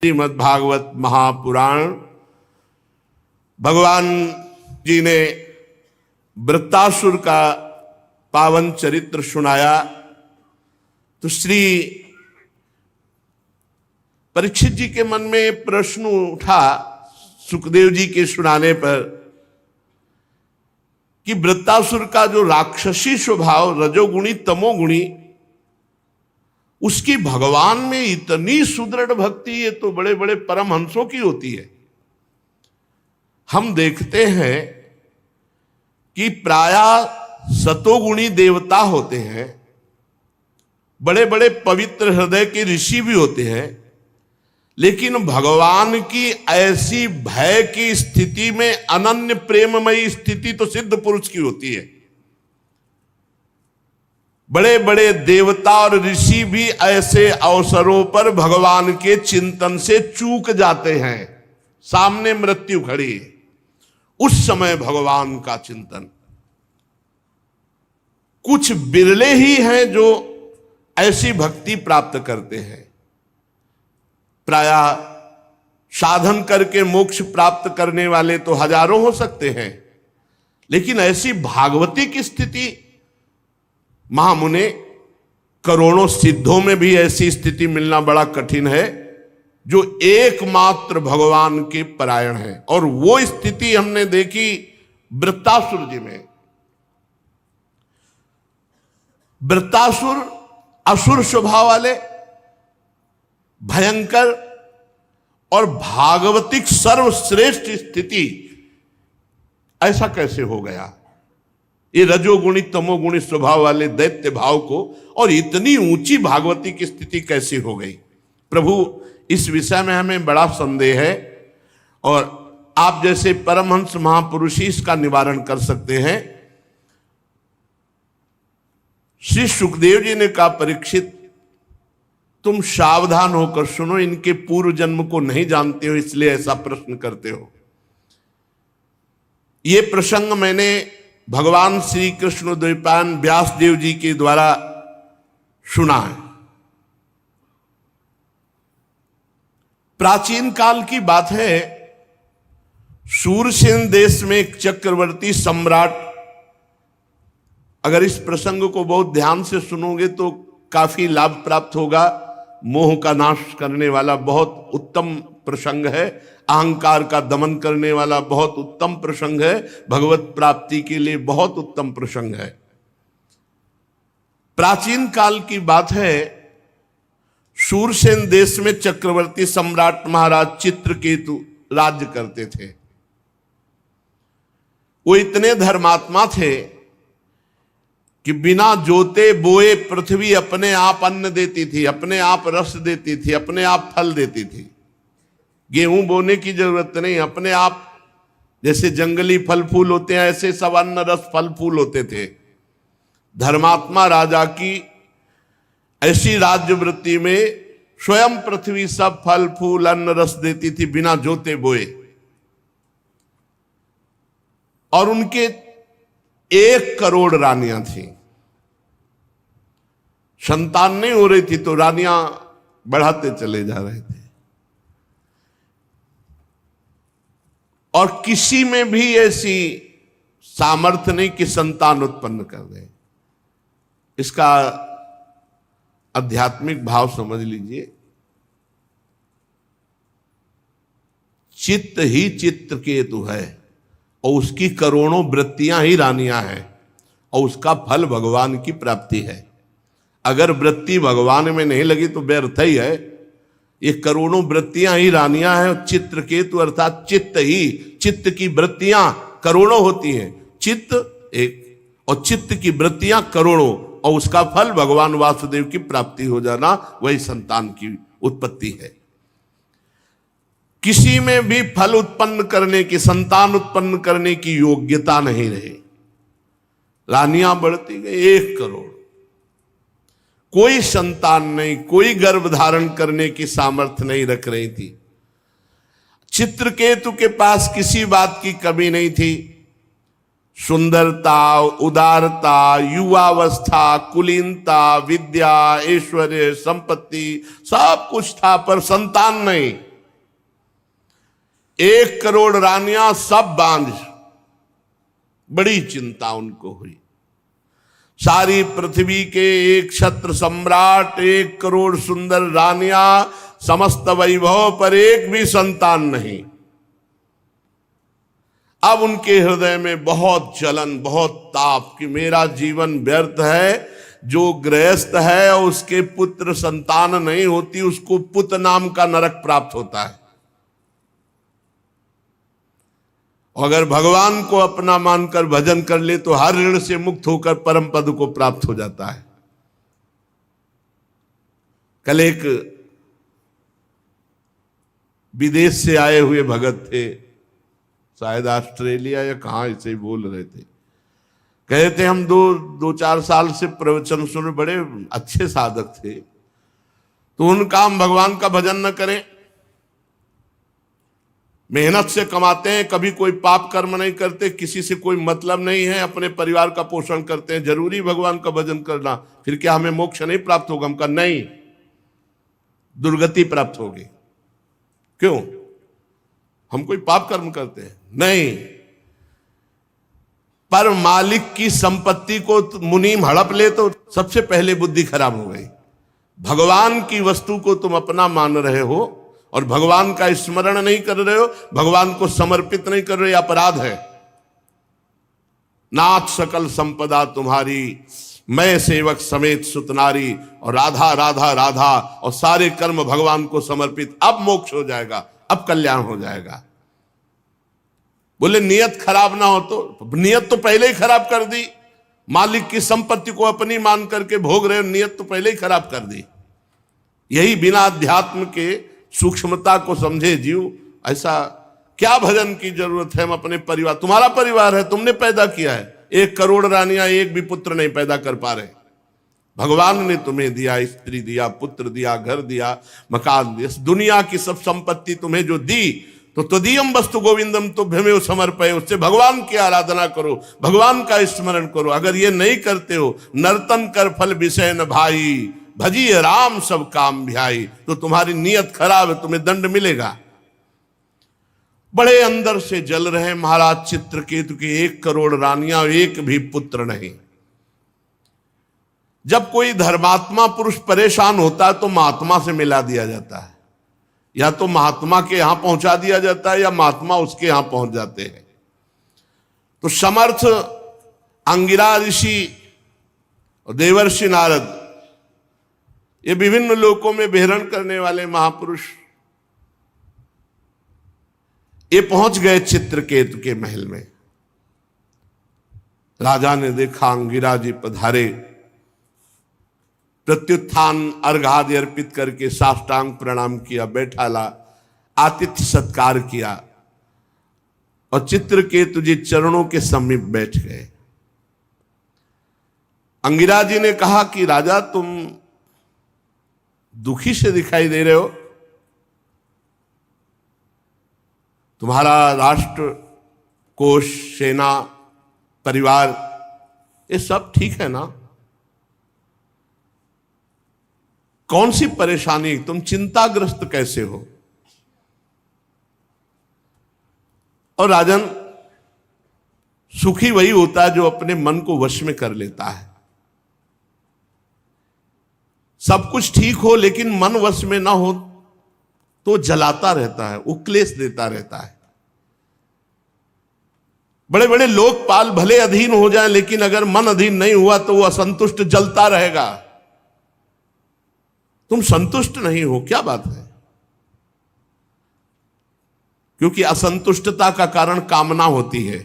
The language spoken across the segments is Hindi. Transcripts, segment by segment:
श्रीमद् भागवत महापुराण भगवान जी ने वृत्तासुर का पावन चरित्र सुनाया तो श्री परीक्षित जी के मन में प्रश्न उठा सुखदेव जी के सुनाने पर कि वृत्तासुर का जो राक्षसी स्वभाव रजोगुणी तमोगुणी उसकी भगवान में इतनी सुदृढ़ भक्ति ये तो बड़े बड़े परमहंसों की होती है। हम देखते हैं कि प्रायः सतोगुणी देवता होते हैं, बड़े बड़े पवित्र हृदय के ऋषि भी होते हैं, लेकिन भगवान की ऐसी भय की स्थिति में अनन्य प्रेममयी स्थिति तो सिद्ध पुरुष की होती है। बड़े बड़े देवता और ऋषि भी ऐसे अवसरों पर भगवान के चिंतन से चूक जाते हैं। सामने मृत्यु खड़ी है, उस समय भगवान का चिंतन। कुछ बिरले ही हैं जो ऐसी भक्ति प्राप्त करते हैं। प्रायः साधन करके मोक्ष प्राप्त करने वाले तो हजारों हो सकते हैं, लेकिन ऐसी भागवती की स्थिति महामुने करोड़ों सिद्धों में भी ऐसी स्थिति मिलना बड़ा कठिन है जो एकमात्र भगवान के परायण है। और वो स्थिति हमने देखी वृत्तासुर जी में। वृत्तासुर असुर स्वभाव वाले, भयंकर और भागवतिक सर्वश्रेष्ठ स्थिति, ऐसा कैसे हो गया? ये रजोगुणी तमोगुणी स्वभाव वाले दैत्य भाव को और इतनी ऊंची भागवती की स्थिति कैसे हो गई? प्रभु, इस विषय में हमें बड़ा संदेह है और आप जैसे परमहंस महापुरुष ही इसका निवारण कर सकते हैं। श्री सुखदेव जी ने कहा, परीक्षित तुम सावधान होकर सुनो, इनके पूर्व जन्म को नहीं जानते हो इसलिए ऐसा प्रश्न करते हो। ये प्रसंग मैंने भगवान श्री कृष्ण द्वैपायन व्यास देव जी के द्वारा सुना है। प्राचीन काल की बात है, शूरसेन देश में एक चक्रवर्ती सम्राट, अगर इस प्रसंग को बहुत ध्यान से सुनोगे तो काफी लाभ प्राप्त होगा। मोह का नाश करने वाला बहुत उत्तम प्रसंग है, अहंकार का दमन करने वाला बहुत उत्तम प्रसंग है, भगवत प्राप्ति के लिए बहुत उत्तम प्रसंग है। प्राचीन काल की बात है, शूरसेन देश में चक्रवर्ती सम्राट महाराज चित्रकेतु राज्य करते थे। वो इतने धर्मात्मा थे कि बिना जोते बोए पृथ्वी अपने आप अन्न देती थी, अपने आप रस देती थी, अपने आप फल देती थी। गेहूं बोने की जरूरत नहीं, अपने आप जैसे जंगली फल फूल होते हैं ऐसे सब अन्न रस फल फूल होते थे। धर्मात्मा राजा की ऐसी राज्य वृत्ति में स्वयं पृथ्वी सब फल फूल अन्न रस देती थी बिना जोते बोए। और उनके 1 करोड़ रानियां थीं। संतान नहीं हो रही थी तो रानियां बढ़ाते चले जा रहे थे और किसी में भी ऐसी सामर्थ्य नहीं कि संतान उत्पन्न कर दे। इसका आध्यात्मिक भाव समझ लीजिए। चित्त ही चित्रकेतु है और उसकी करोड़ों वृत्तियां ही रानियां हैं और उसका फल भगवान की प्राप्ति है। अगर वृत्ति भगवान में नहीं लगी तो व्यर्थ ही है। ये करोड़ों वृत्तियां ही रानियां हैं और चित्रकेतु अर्थात चित्त ही, चित्त की वृत्तियां करोड़ों होती हैं, चित्त एक और चित्त की वृत्तियां करोड़ों, और उसका फल भगवान वासुदेव की प्राप्ति हो जाना, वही संतान की उत्पत्ति है। किसी में भी फल उत्पन्न करने की, संतान उत्पन्न करने की योग्यता नहीं रही। रानियां बढ़ती गई 1 करोड़, कोई संतान नहीं, कोई गर्भ धारण करने की सामर्थ्य नहीं रख रही थी। चित्रकेतु के पास किसी बात की कमी नहीं थी। सुंदरता, उदारता, युवावस्था, कुलीनता, विद्या, ऐश्वर्य, संपत्ति सब कुछ था, पर संतान नहीं। 1 करोड़ रानियां सब बांझ। बड़ी चिंता उनको हुई। सारी पृथ्वी के एक छत्र सम्राट, 1 करोड़ सुंदर रानियां, समस्त वैभव पर एक भी संतान नहीं। अब उनके हृदय में बहुत जलन, बहुत ताप कि मेरा जीवन व्यर्थ है। जो गृहस्थ है और उसके पुत्र संतान नहीं होती, उसको पुत नाम का नरक प्राप्त होता है। अगर भगवान को अपना मानकर भजन कर ले तो हर ऋण से मुक्त होकर परम पद को प्राप्त हो जाता है। कल एक विदेश से आए हुए भगत थे, शायद ऑस्ट्रेलिया या कहां, इसे बोल रहे थे। कहे थे हम दो चार साल से प्रवचन सुन, बड़े अच्छे साधक थे, तो उनका हम भगवान का भजन न करें। मेहनत से कमाते हैं, कभी कोई पाप कर्म नहीं करते, किसी से कोई मतलब नहीं है, अपने परिवार का पोषण करते हैं, जरूरी भगवान का भजन करना, फिर क्या हमें मोक्ष नहीं प्राप्त होगा? हम कहा नहीं, दुर्गति प्राप्त होगी। क्यों? हम कोई पाप कर्म करते हैं? नहीं। पर मालिक की संपत्ति को मुनीम हड़प ले तो सबसे पहले बुद्धि खराब हो गई। भगवान की वस्तु को तुम अपना मान रहे हो और भगवान का स्मरण नहीं कर रहे हो, भगवान को समर्पित नहीं कर रहे, अपराध है। नाथ सकल संपदा तुम्हारी, मैं सेवक समेत सुतनारी, और राधा राधा राधा, और सारे कर्म भगवान को समर्पित। अब मोक्ष हो जाएगा, अब कल्याण हो जाएगा। बोले नियत खराब ना हो तो? नियत तो पहले ही खराब कर दी। मालिक की संपत्ति को अपनी मान करके भोग रहे हो, नियत तो पहले ही खराब कर दी। यही बिना अध्यात्म के सूक्ष्मता को समझे जीव, ऐसा क्या भजन की जरूरत है? हम अपने परिवार, तुम्हारा परिवार है, तुमने पैदा किया है। 1 करोड़ रानियां एक भी पुत्र नहीं पैदा कर पा रहे। भगवान ने तुम्हें दिया, स्त्री दिया, पुत्र दिया, घर दिया, मकान दिया, दुनिया की सब संपत्ति तुम्हें जो दी, तो तदीयम वस्तु गोविंदम तुभ्यमेव समर्पये, उससे भगवान की आराधना करो, भगवान का स्मरण करो। अगर ये नहीं करते हो, नर्तन कर फल विषय न भाई, भजिए राम सब काम भियाई, तो तुम्हारी नियत खराब है, तुम्हें दंड मिलेगा। बड़े अंदर से जल रहे महाराज चित्रकेतु के 1 करोड़ रानियां, एक भी पुत्र नहीं। जब कोई धर्मात्मा पुरुष परेशान होता है तो महात्मा से मिला दिया जाता है, या तो महात्मा के यहां पहुंचा दिया जाता है या महात्मा उसके यहां पहुंच जाते हैं। तो समर्थ अंगिरा ऋषि और देवर्षि नारद, ये विभिन्न लोकों में विहरण करने वाले महापुरुष, ये पहुंच गए चित्रकेतु के महल में। राजा ने देखा अंगिरा जी पधारे, प्रत्युत्थान अर्घादि अर्पित करके साष्टांग प्रणाम किया, बैठाला, आतिथ्य सत्कार किया, और चित्रकेतु जी चरणों के समीप बैठ गए। अंगिरा जी ने कहा कि राजा तुम दुखी से दिखाई दे रहे हो, तुम्हारा राष्ट्र, कोष, सेना, परिवार, ये सब ठीक है ना? कौन सी परेशानी, तुम चिंताग्रस्त कैसे हो? और राजन, सुखी वही होता है जो अपने मन को वश में कर लेता है। सब कुछ ठीक हो लेकिन मन वश में ना हो तो जलाता रहता है, उक्लेश देता रहता है। बड़े बड़े लोकपाल भले अधीन हो जाएं, लेकिन अगर मन अधीन नहीं हुआ तो वो असंतुष्ट जलता रहेगा। तुम संतुष्ट नहीं हो, क्या बात है? क्योंकि असंतुष्टता का कारण कामना होती है।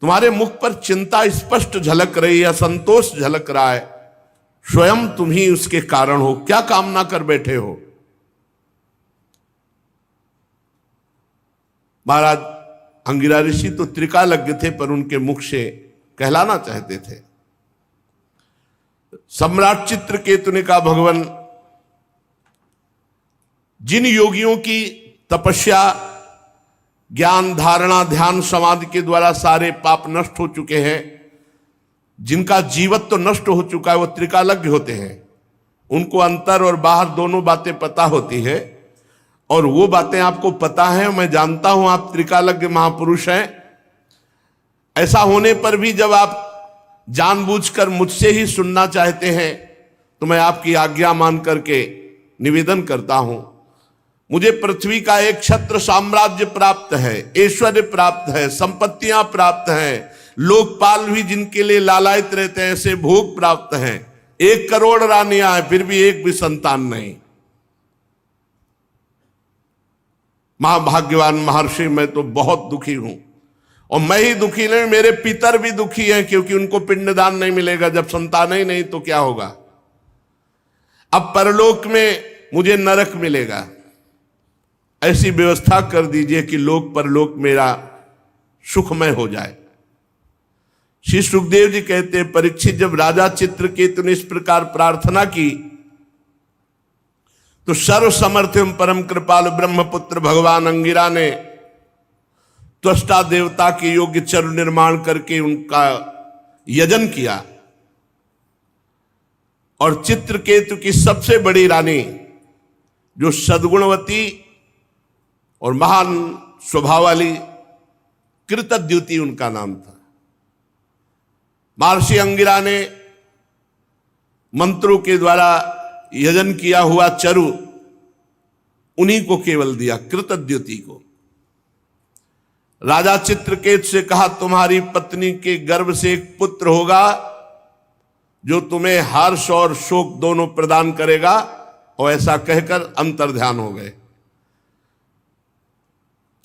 तुम्हारे मुख पर चिंता स्पष्ट झलक रही है, असंतोष झलक रहा है, स्वयं तुम ही उसके कारण हो। क्या कामना कर बैठे हो? महाराज अंगिरा ऋषि तो त्रिकालज्ञ थे, पर उनके मुख से कहलाना चाहते थे। सम्राट चित्रकेतु ने कहा, भगवान, जिन योगियों की तपस्या, ज्ञान, धारणा, ध्यान, समाधि के द्वारा सारे पाप नष्ट हो चुके हैं, जिनका जीवत्व तो नष्ट हो चुका है, वो त्रिकालज्ञ होते हैं। उनको अंतर और बाहर दोनों बातें पता होती है। और वो बातें आपको पता है, मैं जानता हूं आप त्रिकालज्ञ महापुरुष हैं। ऐसा होने पर भी जब आप जानबूझकर मुझसे ही सुनना चाहते हैं तो मैं आपकी आज्ञा मान करके निवेदन करता हूं। मुझे पृथ्वी का एक छत्र साम्राज्य प्राप्त है, ऐश्वर्य प्राप्त है, संपत्तियां प्राप्त हैं, लोकपाल भी जिनके लिए लालायित रहते हैं ऐसे भोग प्राप्त हैं। 1 करोड़ रानियां हैं, फिर भी एक भी संतान नहीं। महाभाग्यवान महर्षि, मैं तो बहुत दुखी हूं। और मैं ही दुखी नहीं, मेरे पितर भी दुखी हैं, क्योंकि उनको पिंडदान नहीं मिलेगा। जब संतान ही नहीं तो क्या होगा। अब परलोक में मुझे नरक मिलेगा। ऐसी व्यवस्था कर दीजिए कि लोक परलोक मेरा सुखमय हो जाए। श्री सुखदेव जी कहते हैं, परीक्षित जब राजा चित्रकेतु ने इस प्रकार प्रार्थना की तो सर्व समर्थ एवं परम कृपाल ब्रह्मपुत्र भगवान अंगिरा ने त्वष्टा देवता के योग्य चरु निर्माण करके उनका यजन किया। और चित्रकेतु की सबसे बड़ी रानी जो सद्गुणवती और महान स्वभाव वाली कृतद्युति उनका नाम था। महर्षि अंगिरा ने मंत्रों के द्वारा यजन किया हुआ चरु उन्हीं को केवल दिया, कृतद्युति को। राजा चित्रकेतु से कहा, तुम्हारी पत्नी के गर्भ से एक पुत्र होगा जो तुम्हें हर्ष और शोक दोनों प्रदान करेगा। और ऐसा कहकर अंतर्ध्यान हो गए।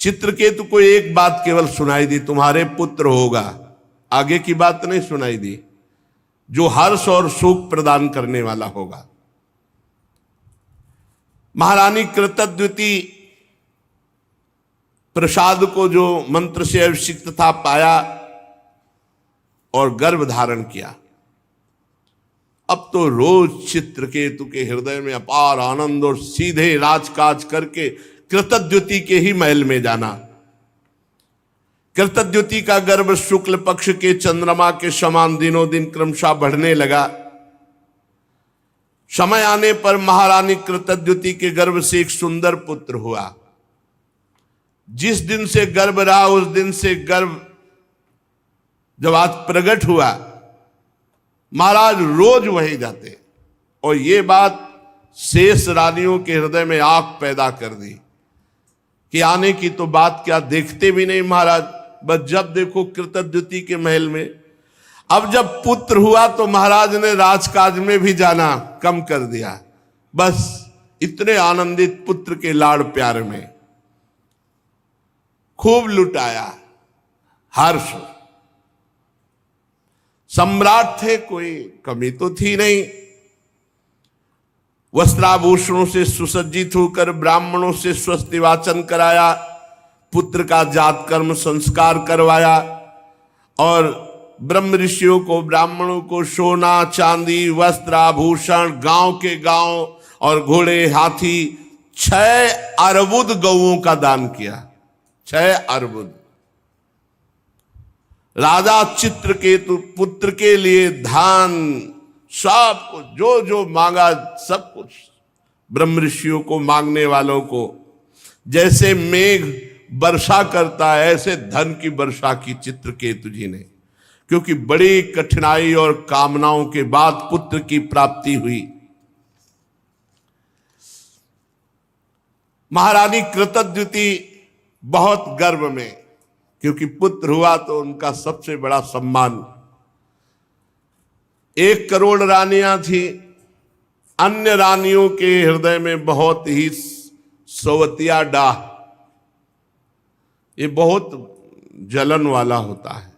चित्रकेतु को एक बात केवल सुनाई दी, तुम्हारे पुत्र होगा। आगे की बात नहीं सुनाई दी, जो हर्ष और सुख प्रदान करने वाला होगा। महारानी कृतद्युति प्रसाद को जो मंत्र से अभिषिक्त था पाया और गर्भ धारण किया। अब तो रोज चित्रकेतु के हृदय में अपार आनंद और सीधे राजकाज करके कृतद्युति के ही महल में जाना। कृतद्युति का गर्भ शुक्ल पक्ष के चंद्रमा के समान दिनों दिन क्रमशः बढ़ने लगा। समय आने पर महारानी कृतद्युति के गर्भ से एक सुंदर पुत्र हुआ। जिस दिन से गर्भ रहा उस दिन से गर्भ जब आज प्रकट हुआ, महाराज रोज वहीं जाते। और ये बात शेष रानियों के हृदय में आग पैदा कर दी कि आने की तो बात क्या, देखते भी नहीं महाराज, बस जब देखो कृतद्युति के महल में। अब जब पुत्र हुआ तो महाराज ने राजकाज में भी जाना कम कर दिया, बस इतने आनंदित पुत्र के लाड़ प्यार में खूब लुटाया। हर्ष, सम्राट थे, कोई कमी तो थी नहीं। वस्त्राभूषणों से सुसज्जित होकर ब्राह्मणों से स्वस्ति वाचन कराया, पुत्र का जात कर्म संस्कार करवाया और ब्रह्म ऋषियों को, ब्राह्मणों को सोना चांदी वस्त्र आभूषण, गांव के गांव और घोड़े हाथी 6 अर्बुद गौओं का दान किया। 6 अर्बुद। राजा चित्रकेतु पुत्र के लिए धान सब कुछ, जो जो मांगा सब कुछ ब्रह्म ऋषियों को, मांगने वालों को। जैसे मेघ वर्षा करता है ऐसे धन की वर्षा की चित्रकेतु जी ने, क्योंकि बड़ी कठिनाई और कामनाओं के बाद पुत्र की प्राप्ति हुई। महारानी कृतद्युति बहुत गर्व में, क्योंकि पुत्र हुआ तो उनका सबसे बड़ा सम्मान। 1 करोड़ रानियां थी। अन्य रानियों के हृदय में बहुत ही सवतिया डाह, ये बहुत जलन वाला होता है।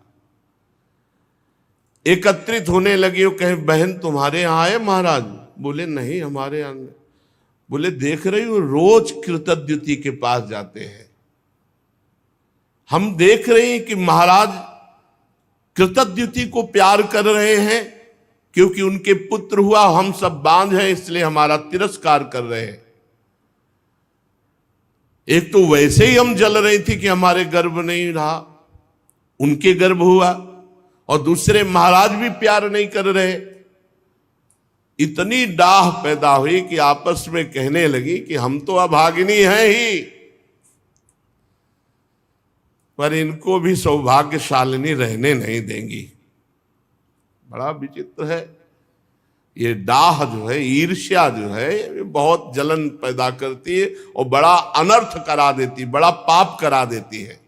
एकत्रित होने लगी, वो कहे बहन तुम्हारे यहां आए महाराज? बोले नहीं हमारे यहां। बोले देख रही हो रोज कृतद्युति के पास जाते हैं, हम देख रहे हैं कि महाराज कृतद्युति को प्यार कर रहे हैं क्योंकि उनके पुत्र हुआ, हम सब बांझ हैं इसलिए हमारा तिरस्कार कर रहे हैं। एक तो वैसे ही हम जल रही थी कि हमारे गर्भ नहीं रहा, उनके गर्भ हुआ, और दूसरे महाराज भी प्यार नहीं कर रहे। इतनी डाह पैदा हुई कि आपस में कहने लगी कि हम तो अभागिनी हैं ही, पर इनको भी सौभाग्यशालिनी रहने नहीं देंगी। बड़ा विचित्र है ये डाह जो है, ईर्ष्या जो है, ये बहुत जलन पैदा करती है और बड़ा अनर्थ करा देती, बड़ा पाप करा देती है।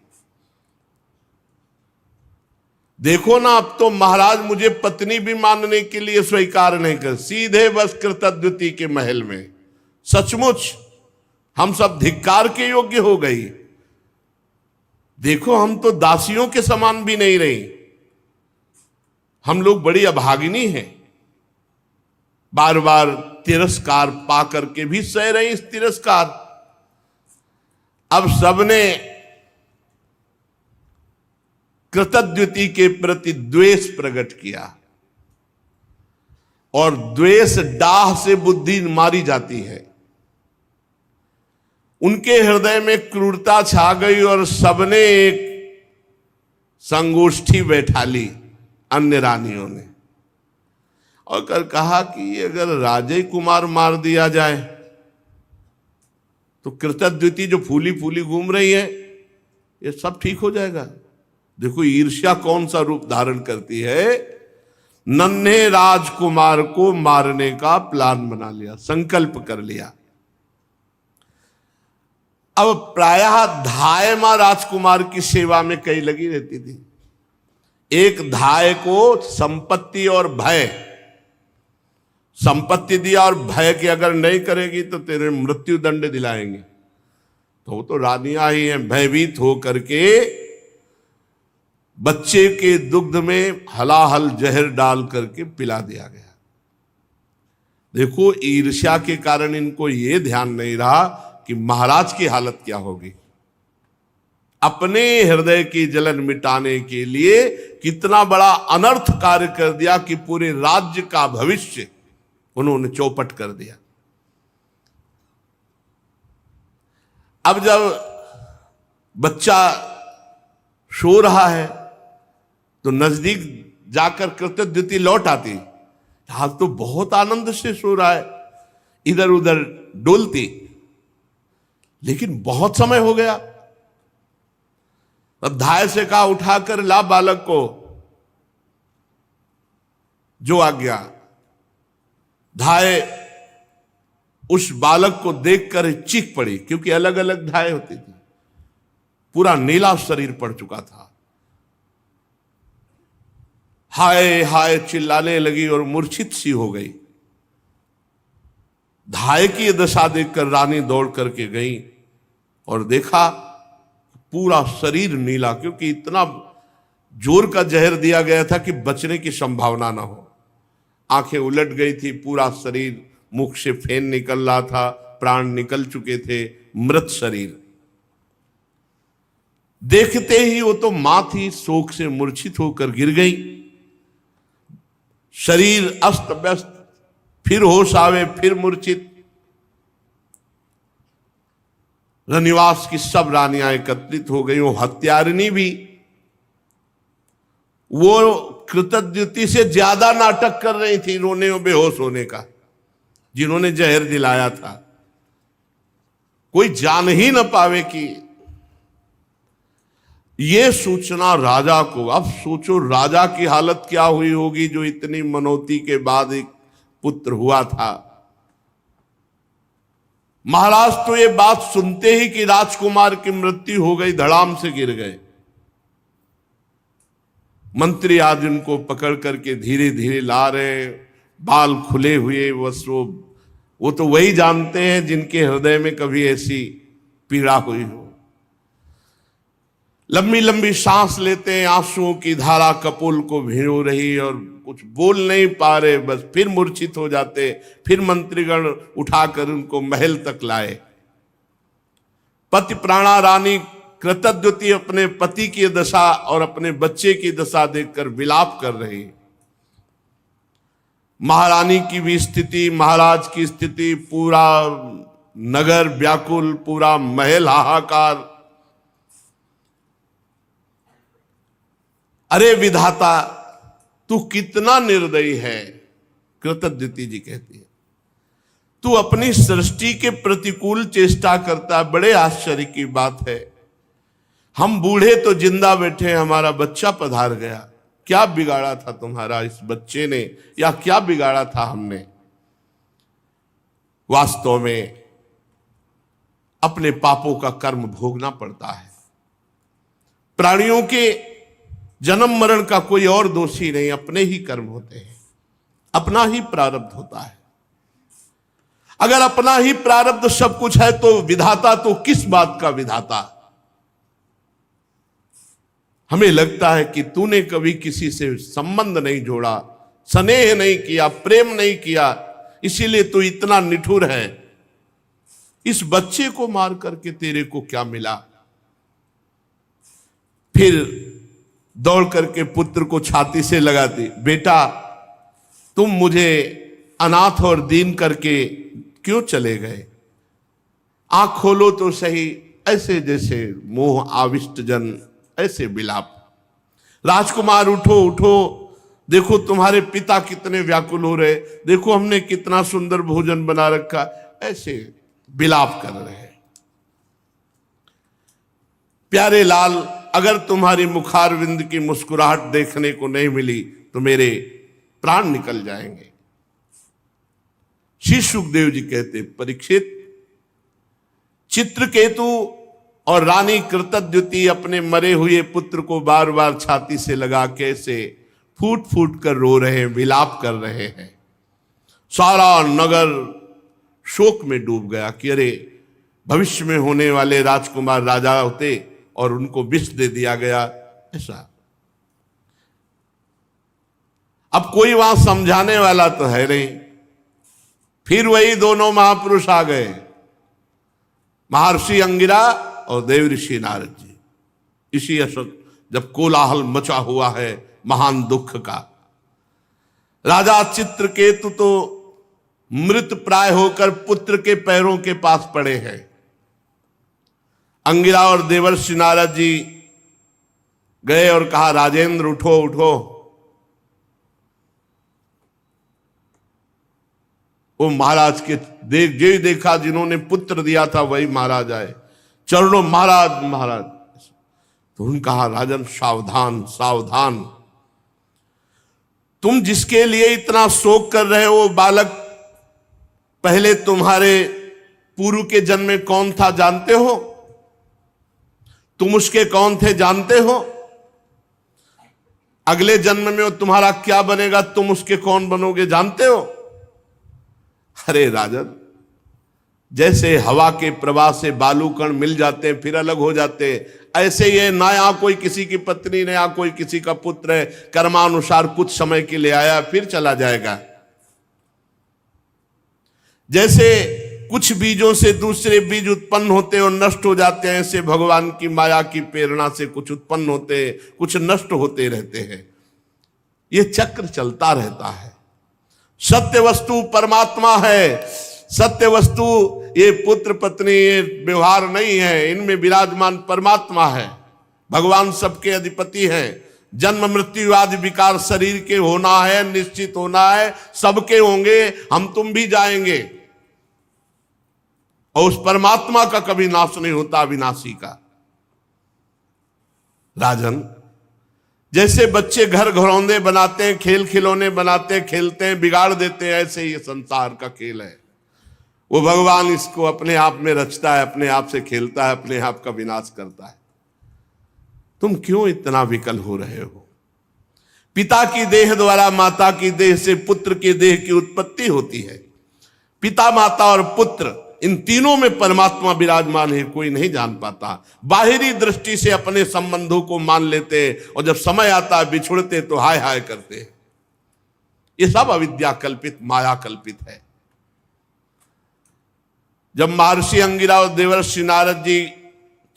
देखो ना, अब तो महाराज मुझे पत्नी भी मानने के लिए स्वीकार नहीं कर, सीधे बस कृतद्युति के महल में। सचमुच हम सब धिक्कार के योग्य हो गई। देखो, हम तो दासियों के समान भी नहीं रही, हम लोग बड़ी अभागिनी हैं। बार बार तिरस्कार पा करके भी सह रही इस तिरस्कार। अब सबने कृतद्युति के प्रति द्वेष प्रकट किया, और द्वेष डाह से बुद्धि मारी जाती है। उनके हृदय में क्रूरता छा गई और सबने एक संगोष्ठी बैठा ली अन्य रानियों ने, और कर कहा कि अगर राजे कुमार मार दिया जाए तो कृतद्युति जो फूली फूली घूम रही है ये सब ठीक हो जाएगा। देखो ईर्ष्या कौन सा रूप धारण करती है। नन्हे राजकुमार को मारने का प्लान बना लिया, संकल्प कर लिया। अब प्रायः धाय मां राजकुमार की सेवा में कई लगी रहती थी। एक धाय को संपत्ति और भय, संपत्ति दिया और भय कि अगर नहीं करेगी तो तेरे मृत्यु दंड दिलाएंगे। तो वो तो रानियां ही हैं, भयभीत हो करके बच्चे के दुग्ध में हलाहल जहर डाल करके पिला दिया गया। देखो ईर्ष्या के कारण इनको ये ध्यान नहीं रहा कि महाराज की हालत क्या होगी। अपने हृदय की जलन मिटाने के लिए कितना बड़ा अनर्थ कार्य कर दिया कि पूरे राज्य का भविष्य उन्होंने चौपट कर दिया। अब जब बच्चा सो रहा है तो नजदीक जाकर कृतद्युति लौट आती, हाल तो बहुत आनंद से सो रहा है, इधर उधर डोलती, लेकिन बहुत समय हो गया। अब धाय से कहा उठाकर ला बालक को, जो आ गया। धाय उस बालक को देखकर चीख पड़ी, क्योंकि अलग अलग धाय होती थी। पूरा नीला शरीर पड़ चुका था। हाय हाय चिल्लाने लगी और मूर्छित सी हो गई। धाय की दशा देखकर रानी दौड़ करके गई और देखा पूरा शरीर नीला, क्योंकि इतना जोर का जहर दिया गया था कि बचने की संभावना ना हो। आंखें उलट गई थी, पूरा शरीर, मुख से फेन निकल रहा था, प्राण निकल चुके थे, मृत शरीर। देखते ही वो तो मां थी, शोक से मूर्छित होकर गिर गई। शरीर अस्त व्यस्त, फिर होश आवे, फिर मूर्छित। रनिवास की सब रानियां एकत्रित हो गई। वो हत्यारिणी भी, वो कृतद्युति से ज्यादा नाटक कर रही थी रोने और बेहोश होने का, जिन्होंने जहर दिलाया था। कोई जान ही न पावे कि ये सूचना राजा को। अब सोचो राजा की हालत क्या हुई होगी, जो इतनी मनौती के बाद एक पुत्र हुआ था। महाराज तो ये बात सुनते ही कि राजकुमार की मृत्यु हो गई, धड़ाम से गिर गए। मंत्री आज उनको पकड़ करके धीरे धीरे ला रहे, बाल खुले हुए, बस वो तो वही जानते हैं जिनके हृदय में कभी ऐसी पीड़ा हुई हो। लंबी लंबी सांस लेते हैं, आंसुओं की धारा कपोल को भिगो रही और कुछ बोल नहीं पा रहे, बस फिर मूर्छित हो जाते। फिर मंत्रीगण उठाकर उनको महल तक लाए। पति प्राणा रानी कृतद्युति अपने पति की दशा और अपने बच्चे की दशा देखकर विलाप कर रही। महारानी की भी स्थिति, महाराज की स्थिति, पूरा नगर व्याकुल, पूरा महल हाहाकार। अरे विधाता, तू कितना निर्दयी है, कृतद्युति जी कहती है, तू अपनी सृष्टि के प्रतिकूल चेष्टा करता। बड़े आश्चर्य की बात है, हम बूढ़े तो जिंदा बैठे, हमारा बच्चा पधार गया। क्या बिगाड़ा था तुम्हारा इस बच्चे ने, या क्या बिगाड़ा था हमने? वास्तव में अपने पापों का कर्म भोगना पड़ता है। प्राणियों के जन्म मरण का कोई और दोषी नहीं, अपने ही कर्म होते हैं, अपना ही प्रारब्ध होता है। अगर अपना ही प्रारब्ध सब कुछ है तो विधाता तो किस बात का विधाता? हमें लगता है कि तूने कभी किसी से संबंध नहीं जोड़ा, स्नेह नहीं किया, प्रेम नहीं किया, इसीलिए तू इतना निठुर है। इस बच्चे को मार करके तेरे को क्या मिला? फिर दौड़ करके पुत्र को छाती से लगाती, बेटा तुम मुझे अनाथ और दीन करके क्यों चले गए? आंख खोलो तो सही, ऐसे जैसे मोह आविष्ट जन ऐसे बिलाप। राजकुमार उठो उठो, देखो तुम्हारे पिता कितने व्याकुल हो रहे, देखो हमने कितना सुंदर भोजन बना रखा, ऐसे बिलाप कर रहे हैं। प्यारे लाल, अगर तुम्हारी मुखारविंद की मुस्कुराहट देखने को नहीं मिली तो मेरे प्राण निकल जाएंगे। श्री सुखदेव जी कहते, परीक्षित, चित्रकेतु और रानी कृतद्युति अपने मरे हुए पुत्र को बार बार छाती से लगा के से फूट फूट कर रो रहे हैं, विलाप कर रहे हैं। सारा नगर शोक में डूब गया कि अरे भविष्य में होने वाले राजकुमार राजा होते और उनको विष दे दिया गया। ऐसा अब कोई वहां समझाने वाला तो है नहीं। फिर वही दोनों महापुरुष आ गए, महर्षि अंगिरा और देव ऋषि नारद जी। इसी अशोक जब कोलाहल मचा हुआ है महान दुख का, राजा चित्रकेतु तो मृत प्राय होकर पुत्र के पैरों के पास पड़े हैं। अंगिरा और देवर्षि नारद जी गए और कहा, राजेंद्र उठो उठो। वो महाराज के देखा जिन्होंने पुत्र दिया था वही महाराज आए, चरणों महाराज महाराज। तो उन्होंने कहा, राजन सावधान सावधान, तुम जिसके लिए इतना शोक कर रहे हो वो बालक पहले तुम्हारे पूर्व के जन्म में कौन था जानते हो? तुम उसके कौन थे जानते हो? अगले जन्म में वो तुम्हारा क्या बनेगा, तुम उसके कौन बनोगे जानते हो? अरे राजन, जैसे हवा के प्रवाह से बालू कण मिल जाते हैं फिर अलग हो जाते हैं, ऐसे ये ना यहाँ कोई किसी की पत्नी ने, यहाँ कोई किसी का पुत्र है, कर्मानुसार कुछ समय के लिए आया फिर चला जाएगा। जैसे कुछ बीजों से दूसरे बीज उत्पन्न होते और नष्ट हो जाते हैं, ऐसे भगवान की माया की प्रेरणा से कुछ उत्पन्न होते, कुछ नष्ट होते रहते हैं। ये चक्र चलता रहता है। सत्य वस्तु परमात्मा है। सत्य वस्तु ये पुत्र पत्नी ये व्यवहार नहीं है, इनमें विराजमान परमात्मा है। भगवान सबके अधिपति हैं। जन्म मृत्यु आदि विकार शरीर के होना है, निश्चित होना है, सबके होंगे, हम तुम भी जाएंगे। और उस परमात्मा का कभी नाश नहीं होता, अविनाशी का। राजन, जैसे बच्चे घर घरौंदे बनाते हैं, खेल खिलौने बनाते हैं, खेलते हैं, बिगाड़ देते हैं, ऐसे ये संसार का खेल है। वो भगवान इसको अपने आप में रचता है, अपने आप से खेलता है, अपने आप का विनाश करता है। तुम क्यों इतना विकल हो रहे हो? पिता की देह द्वारा माता की देह से पुत्र की देह की उत्पत्ति होती है। पिता, माता और पुत्र, इन तीनों में परमात्मा विराजमान है, कोई नहीं जान पाता। बाहरी दृष्टि से अपने संबंधों को मान लेते और जब समय आता है बिछुड़ते तो हाय हाय करते। ये सब अविद्या कल्पित, माया कल्पित है। जब महर्षि अंगिरा और देवर्षि नारद जी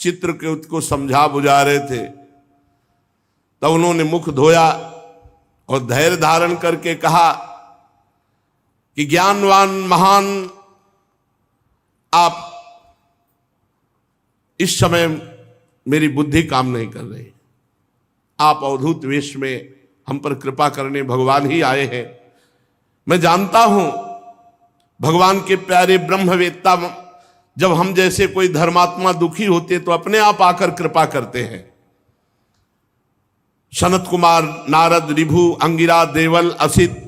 चित्रकेतु को समझा बुझा रहे थे तब उन्होंने मुख धोया और धैर्य धारण करके कहा कि ज्ञानवान महान, आप इस समय मेरी बुद्धि काम नहीं कर रही। आप अवधूत वेश में हम पर कृपा करने भगवान ही आए हैं। मैं जानता हूं भगवान के प्यारे ब्रह्मवेत्ता जब हम जैसे कोई धर्मात्मा दुखी होते तो अपने आप आकर कृपा करते हैं। सनत कुमार, नारद, ऋभु, अंगिरा, देवल, असित,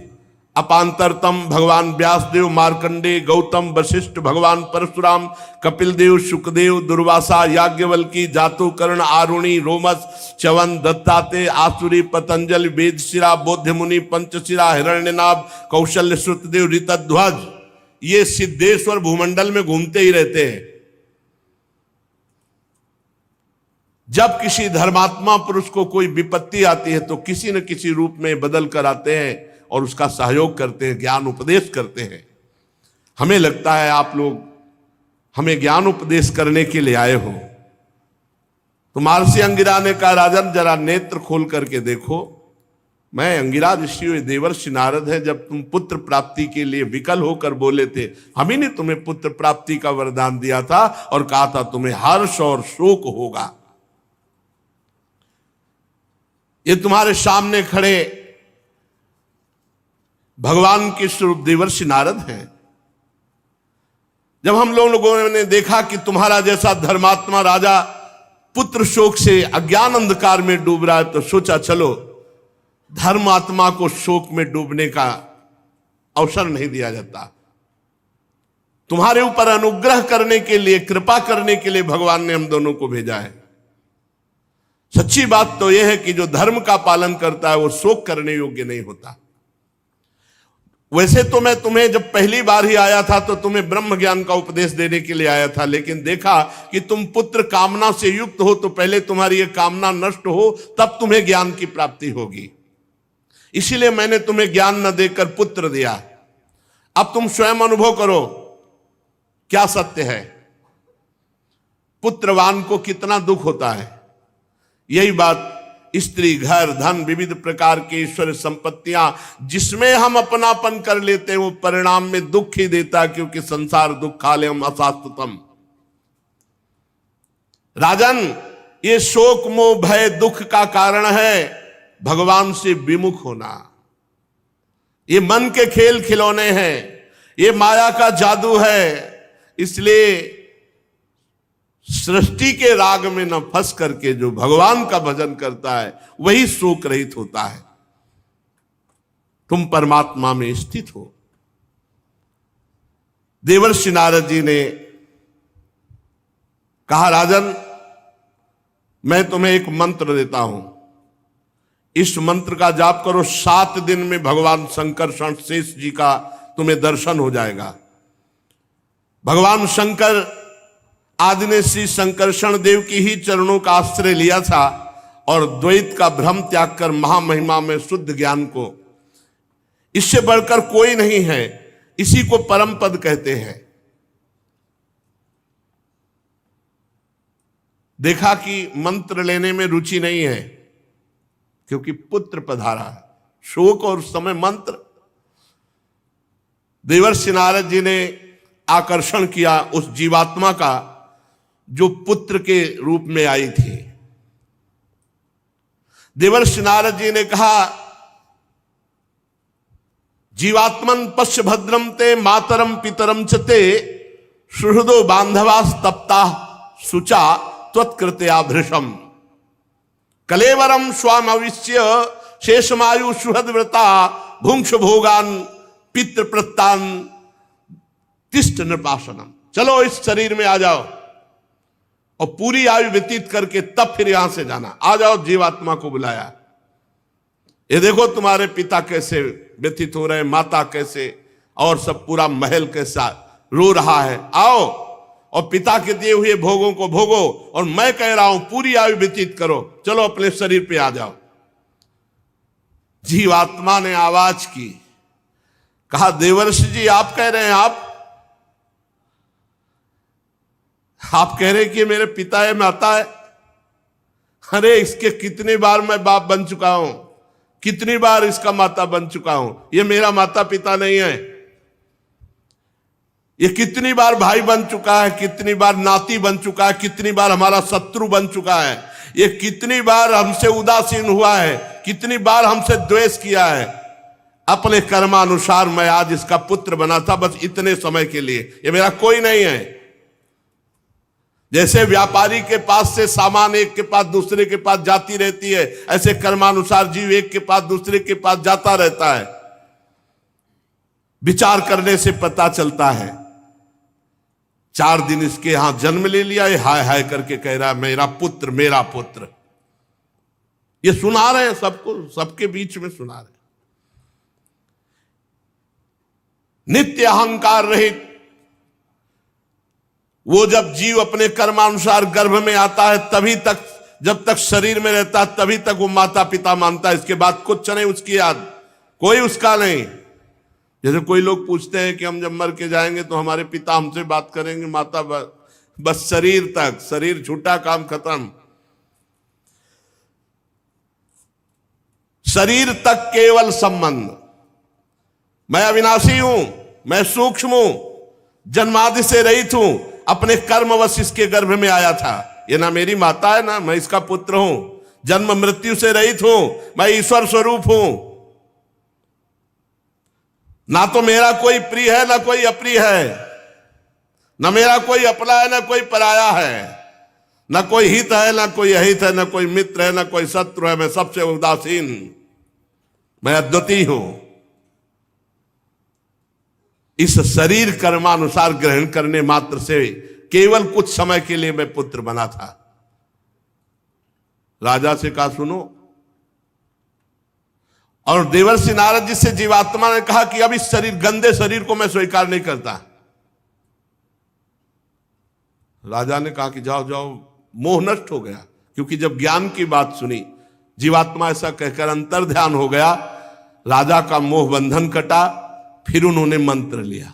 अपांतरतम, भगवान व्यासदेव, मार्कंडे, गौतम, वशिष्ठ, भगवान परशुराम, कपिल देव, शुकदेव, दुर्वासा, याज्ञवल्की, जातुकर्ण, आरुणि, रोमस, च्यवन, दत्तात्रेय, आसुरी, पतंजलि, वेदशिरा, बौद्ध मुनि, पंचशिरा, हिरण्यनाभ, कौशल्य, श्रुतदेव, ऋतध्वज, ये सिद्धेश्वर भूमंडल में घूमते ही रहते हैं। जब किसी धर्मात्मा पुरुष को कोई विपत्ति आती है तो किसी न किसी रूप में बदल कर आते हैं और उसका सहयोग करते हैं, ज्ञान उपदेश करते हैं। हमें लगता है आप लोग हमें ज्ञान उपदेश करने के लिए आए हो। तो महर्षि अंगिरा ने कहा, राजन जरा नेत्र खोल करके देखो, मैं अंगिरा ऋषि देवर्षि नारद है। जब तुम पुत्र प्राप्ति के लिए विकल होकर बोले थे, हम ही ने तुम्हें पुत्र प्राप्ति का वरदान दिया था और कहा था तुम्हें हर्ष और शोक होगा। ये तुम्हारे सामने खड़े भगवान के स्वरूप देवर्षि नारद हैं। जब हम लोगों ने देखा कि तुम्हारा जैसा धर्मात्मा राजा पुत्र शोक से अज्ञान अंधकार में डूब रहा है, तो सोचा चलो धर्मात्मा को शोक में डूबने का अवसर नहीं दिया जाता। तुम्हारे ऊपर अनुग्रह करने के लिए, कृपा करने के लिए भगवान ने हम दोनों को भेजा है। सच्ची बात तो यह है कि जो धर्म का पालन करता है वो शोक करने योग्य नहीं होता। वैसे तो मैं तुम्हें जब पहली बार ही आया था तो तुम्हें ब्रह्म ज्ञान का उपदेश देने के लिए आया था, लेकिन देखा कि तुम पुत्र कामना से युक्त हो, तो पहले तुम्हारी ये कामना नष्ट हो तब तुम्हें ज्ञान की प्राप्ति होगी। इसीलिए मैंने तुम्हें ज्ञान न देकर पुत्र दिया। अब तुम स्वयं अनुभव करो क्या सत्य है। पुत्रवान को कितना दुख होता है। यही बात स्त्री, घर, धन, विविध प्रकार के ईश्वर संपत्तियां जिसमें हम अपनापन कर लेते हैं वो परिणाम में दुख ही देता है, क्योंकि संसार दुखालयम अशाश्वतम। राजन, ये शोक मोह भय दुख का कारण है भगवान से विमुख होना। ये मन के खेल खिलौने हैं, ये माया का जादू है। इसलिए सृष्टि के राग में न फंस करके जो भगवान का भजन करता है वही शोक रहित होता है। तुम परमात्मा में स्थित हो। देवर्षि नारद जी ने कहा, राजन मैं तुम्हें एक मंत्र देता हूं, इस मंत्र का जाप करो। 7 दिन में भगवान शंकरषण शेष जी का तुम्हें दर्शन हो जाएगा। भगवान शंकर आदि ने श्री शंकरषण देव की ही चरणों का आश्रय लिया था और द्वैत का भ्रम त्याग कर महामहिमा में शुद्ध ज्ञान को, इससे बढ़कर कोई नहीं है, इसी को परम पद कहते हैं। देखा कि मंत्र लेने में रुचि नहीं है क्योंकि पुत्र पधारा है। शोक और समय मंत्र। देवर्षि नारद जी ने आकर्षण किया उस जीवात्मा का जो पुत्र के रूप में आई थी। देवर्षि नारद जी ने कहा, जीवात्मन पश्य भद्रम ते मातरम पितरम चते सुहृदो बांधवास तप्ता सुचा त्वत्कृते आभृशम कलेवरम स्वाम अविश्य शेषमायु सुहृदव्रता भुंक्ष भोगान पितृ प्रत्तान तिष्ठ नृपासनम। चलो इस शरीर में आ जाओ और पूरी आयु व्यतीत करके तब फिर यहां से जाना। आ जाओ, जीवात्मा को बुलाया। ये देखो तुम्हारे पिता कैसे व्यतीत हो रहे, माता कैसे, और सब पूरा महल कैसा रो रहा है। आओ और पिता के दिए हुए भोगों को भोगो, और मैं कह रहा हूं पूरी आयु व्यतीत करो। चलो अपने शरीर पे आ जाओ। जीवात्मा ने आवाज की, कहा, देवर्षि जी आप कह रहे हैं, आप कह रहे हैं कि मेरे पिता है, माता है। अरे इसके कितनी बार मैं बाप बन चुका हूं, कितनी बार इसका माता बन चुका हूं। ये मेरा माता पिता नहीं है। ये कितनी बार भाई बन चुका है, कितनी बार नाती बन चुका है, कितनी बार हमारा शत्रु बन चुका है। ये कितनी बार हमसे उदासीन हुआ है, कितनी बार हमसे द्वेष किया है। अपने कर्मानुसार मैं आज इसका पुत्र बना था, बस इतने समय के लिए, ये मेरा कोई नहीं है। जैसे व्यापारी के पास से सामान एक के पास दूसरे के पास जाती रहती है, ऐसे कर्मानुसार जीव एक के पास दूसरे के पास जाता रहता है। विचार करने से पता चलता है। 4 दिन इसके यहां जन्म ले लिया, ये हाय हाय करके कह रहा है मेरा पुत्र मेरा पुत्र। ये सुना रहे हैं सबको, सबके बीच में सुना रहे हैं। नित्य अहंकार रहित वो जब जीव अपने कर्मानुसार गर्भ में आता है, तभी तक, जब तक शरीर में रहता है तभी तक वो माता पिता मानता है। इसके बाद कुछ नहीं उसकी याद, कोई उसका नहीं। जैसे कोई लोग पूछते हैं कि हम जब मर के जाएंगे तो हमारे पिता हमसे बात करेंगे, माता बस शरीर तक, शरीर छूटा काम खत्म। शरीर तक केवल संबंध। मैं अविनाशी हूं, मैं सूक्ष्म हूं, जन्मादि से रहित हूं, अपने कर्मवश इसके गर्भ में आया था। ये ना मेरी माता है ना मैं इसका पुत्र हूं, जन्म मृत्यु से रहित हूं, मैं ईश्वर स्वरूप हूं। ना तो मेरा कोई प्रिय है ना कोई अप्रिय है, ना मेरा कोई अपना है ना कोई पराया है, ना कोई हित है ना कोई अहित है, ना कोई मित्र है ना कोई शत्रु है। मैं सबसे उदासीन, मैं अद्वितीय हूं। इस शरीर कर्मानुसार ग्रहण करने मात्र से केवल कुछ समय के लिए मैं पुत्र बना था। राजा से कहा सुनो, और देवर्षि नारद जी से जीवात्मा ने कहा कि अब इस शरीर, गंदे शरीर को मैं स्वीकार नहीं करता। राजा ने कहा कि जाओ जाओ, मोह नष्ट हो गया। क्योंकि जब ज्ञान की बात सुनी, जीवात्मा ऐसा कहकर अंतर ध्यान हो गया, राजा का मोह बंधन कटा। फिर उन्होंने मंत्र लिया।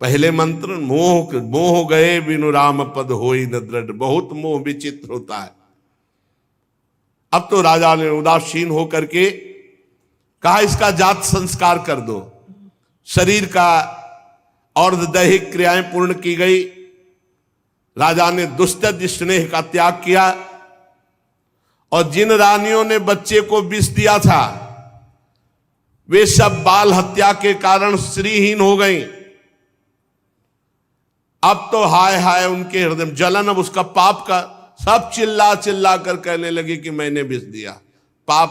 पहले मंत्र, मोह गए बिनु राम पद होई न दृढ़। बहुत मोह विचित्र होता है। अब तो राजा ने उदासीन होकर के कहा इसका जात संस्कार कर दो। शरीर का और दैहिक क्रियाएं पूर्ण की गई। राजा ने दुस्तज स्नेह का त्याग किया, और जिन रानियों ने बच्चे को विष दिया था वे सब बाल हत्या के कारण श्रीहीन हो गई। अब तो हाय हाय उनके हृदय में जलन। अब उसका पाप का सब चिल्ला चिल्ला कर कहने लगे कि मैंने विष दिया। पाप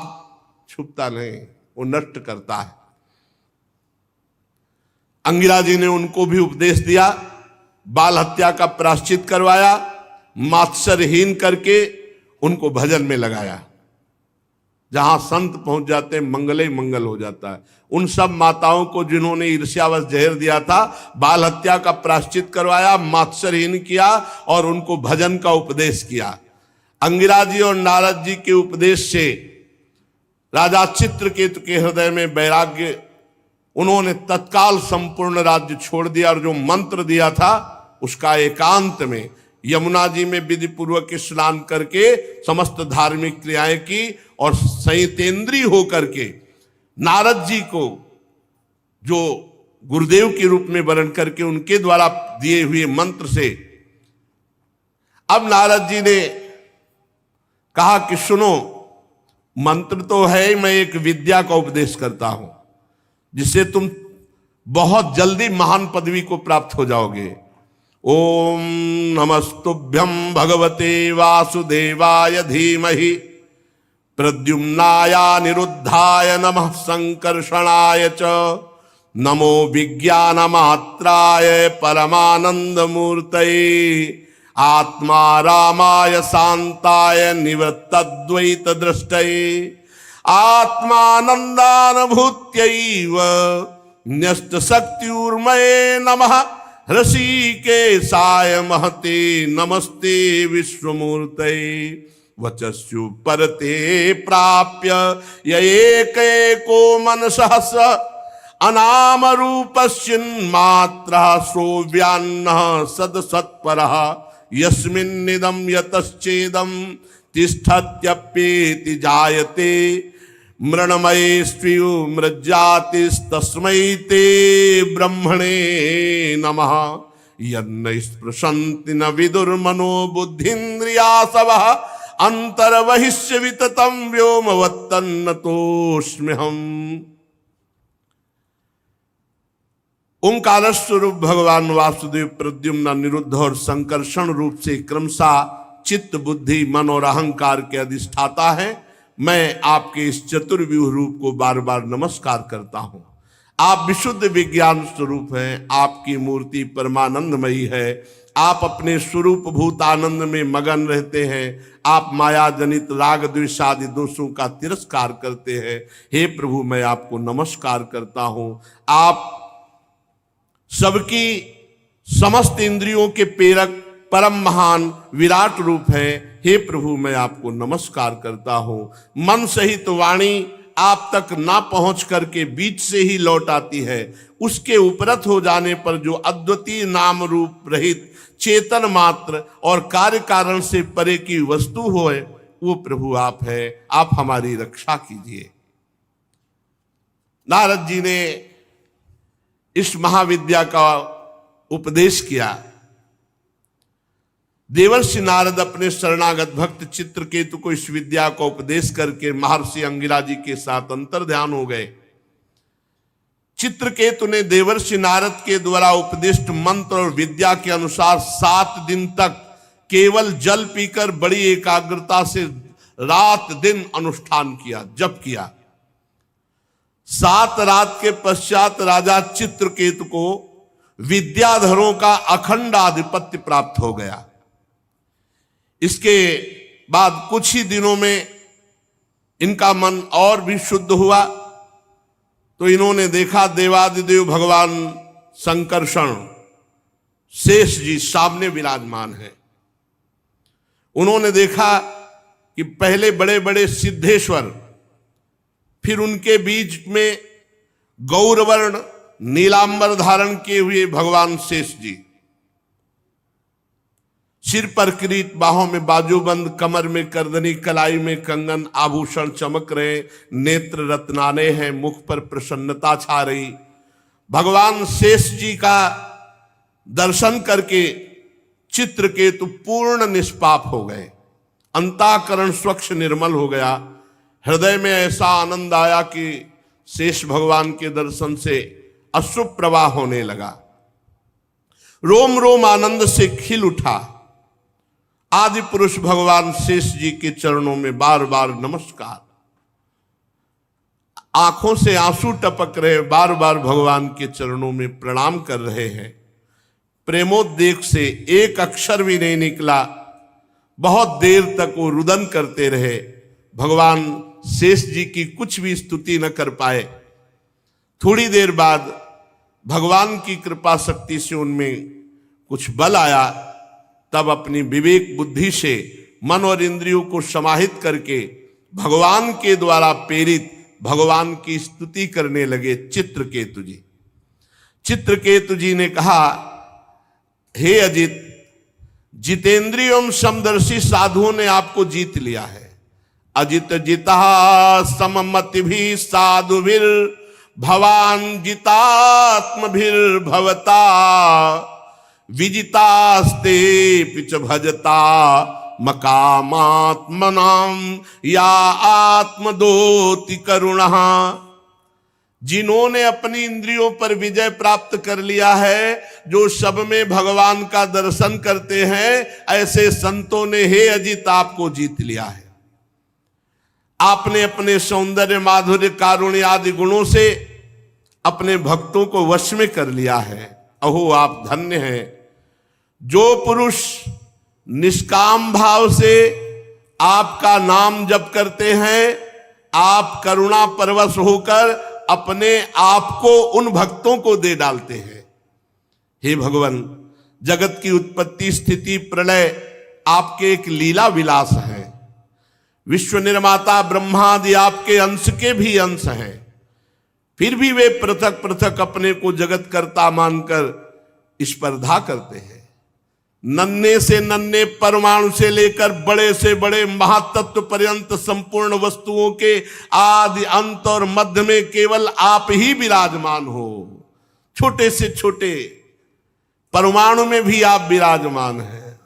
छुपता नहीं, वो नष्ट करता है। अंगिरा जी ने उनको भी उपदेश दिया, बाल हत्या का प्रायश्चित करवाया, मात्सरहीन करके उनको भजन में लगाया। जहां संत पहुंच जाते हैं मंगल ही मंगल हो जाता है। उन सब माताओं को जिन्होंने ईर्ष्यावश जहर दिया था, बाल हत्या का प्रायश्चित करवाया, मात्सरहीन किया और उनको भजन का उपदेश किया। अंगिरा जी और नारद जी के उपदेश से राजा चित्रकेतु के हृदय में वैराग्य, उन्होंने तत्काल संपूर्ण राज्य छोड़ दिया, और जो मंत्र दिया था उसका एकांत में यमुना जी में विधि पूर्वक स्नान करके समस्त धार्मिक क्रियाएं की, और संयतेंद्रीय होकर के नारद जी को जो गुरुदेव के रूप में वर्ण करके उनके द्वारा दिए हुए मंत्र से, अब नारद जी ने कहा कि सुनो, मंत्र तो है, मैं एक विद्या का उपदेश करता हूं जिससे तुम बहुत जल्दी महान पदवी को प्राप्त हो जाओगे। ओम नमस्तुभ्यं भगवते वासुदेवाय धीमहि प्रद्युम्नाय निरुद्धाय नमः संकर्षणाय च नमो विज्ञानमात्राय परमानंद मूर्तये आत्मा रामाय शांताय निवृत्तद्वैत दृष्टये आत्मानंदानुभूत्यैव न्यस्त शक्तिर्मये नमः ऋषिकेशाय महते नमस्ते विश्वमूर्तये वचस्यु परते प्राप्य यैकैको मनसः स अनाम रूपस्यन्मात्रः सोऽव्यान्नः सदसत्परः यस्मिन्निदं यतश्चेदं तिष्ठत्यप्येति जायते मृण्मयेष्वियो मृज्जातिस्तस्मै ते ब्रह्मणे नमः यन्न स्पृशन्ति न विदुर्मनो बुद्धिन्द्रियासवः अंतर्बहिष्य विततम व्योमवत्तन्नतोऽस्म्यहम्। ओंकार स्वरूप भगवान वासुदेव प्रद्युम्न निरुद्ध और संकर्षण रूप से क्रमशः चित्त बुद्धि मन और अहंकार के अधिष्ठाता है। मैं आपके इस चतुर्व्यूह रूप को बार बार नमस्कार करता हूं। आप विशुद्ध विज्ञान स्वरूप हैं, आपकी मूर्ति परमानंदमयी है, आप अपने स्वरूप भूत आनंद में मगन रहते हैं, आप माया जनित राग द्वेष आदि दोषों का तिरस्कार करते हैं। हे प्रभु, मैं आपको नमस्कार करता हूं। आप सबकी समस्त इंद्रियों के प्रेरक परम महान विराट रूप है। हे प्रभु, मैं आपको नमस्कार करता हूं। मन सहित वाणी आप तक ना पहुंच करके बीच से ही लौट आती है। उसके उपरत हो जाने पर जो अद्वितीय नाम रूप रहित चेतन मात्र और कार्य कारण से परे की वस्तु होए, वो प्रभु आप है। आप हमारी रक्षा कीजिए। नारद जी ने इस महाविद्या का उपदेश किया। देवर्षि नारद अपने शरणागत भक्त चित्रकेतु को इस विद्या का उपदेश करके महर्षि अंगिरा जी के साथ अंतर्ध्यान हो गए। चित्रकेतु ने देवर्षि नारद के द्वारा उपदिष्ट मंत्र और विद्या के अनुसार 7 दिन तक केवल जल पीकर बड़ी एकाग्रता से रात दिन अनुष्ठान किया, जप किया। 7 रात के पश्चात राजा चित्रकेतु को विद्याधरों का अखंड आधिपत्य प्राप्त हो गया। इसके बाद कुछ ही दिनों में इनका मन और भी शुद्ध हुआ, तो इन्होंने देखा देवादिदेव भगवान संकर्षण शेष जी सामने विराजमान है। उन्होंने देखा कि पहले बड़े बड़े सिद्धेश्वर, फिर उनके बीच में गौरवर्ण नीलांबर धारण किए हुए भगवान शेष जी, सिर पर किरीट, बाहों में बाजूबंद, कमर में करदनी, कलाई में कंगन, आभूषण चमक रहे, नेत्र रत्नाने हैं, मुख पर प्रसन्नता छा रही। भगवान शेष जी का दर्शन करके चित्रकेतु पूर्ण निष्पाप हो गए। अंतःकरण स्वच्छ निर्मल हो गया। हृदय में ऐसा आनंद आया कि शेष भगवान के दर्शन से अश्रु प्रवाह होने लगा। रोम रोम आनंद से खिल उठा। आदि पुरुष भगवान शेष जी के चरणों में बार बार नमस्कार। आंखों से आंसू टपक रहे, बार बार भगवान के चरणों में प्रणाम कर रहे हैं। प्रेमोद्वेग से एक अक्षर भी नहीं निकला। बहुत देर तक वो रुदन करते रहे। भगवान शेष जी की कुछ भी स्तुति न कर पाए। थोड़ी देर बाद भगवान की कृपा शक्ति से उनमें कुछ बल आया। तब अपनी विवेक बुद्धि से मन और इंद्रियों को समाहित करके भगवान के द्वारा प्रेरित भगवान की स्तुति करने लगे चित्रकेतु जी। चित्रकेतु जी ने कहा, हे अजित, जितेंद्रियम समदर्शी साधुओं ने आपको जीत लिया है। अजित जिता सममति भी साधुभिर भवान जितात्मभिर भवता विजितास्ते पिच भजता मकामात्मनाम या आत्मदोति करुणः। जिन्होंने अपनी इंद्रियों पर विजय प्राप्त कर लिया है, जो सब में भगवान का दर्शन करते हैं, ऐसे संतों ने हे अजित आपको जीत लिया है। आपने अपने सौंदर्य माधुर्य कारुण्य आदि गुणों से अपने भक्तों को वश में कर लिया है। अहो आप धन्य हैं। जो पुरुष निष्काम भाव से आपका नाम जप करते हैं, आप करुणा परवश होकर अपने आप को उन भक्तों को दे डालते हैं। हे भगवान, जगत की उत्पत्ति स्थिति प्रलय आपके एक लीला विलास है। विश्व निर्माता ब्रह्मादि आपके अंश के भी अंश हैं। फिर भी वे पृथक पृथक अपने को जगत कर्ता मानकर स्पर्धा करते हैं। नन्हे से नन्हे परमाणु से लेकर बड़े से बड़े महातत्व पर्यंत संपूर्ण वस्तुओं के आदि अंत और मध्य में केवल आप ही विराजमान हो। छोटे से छोटे परमाणु में भी आप विराजमान हैं।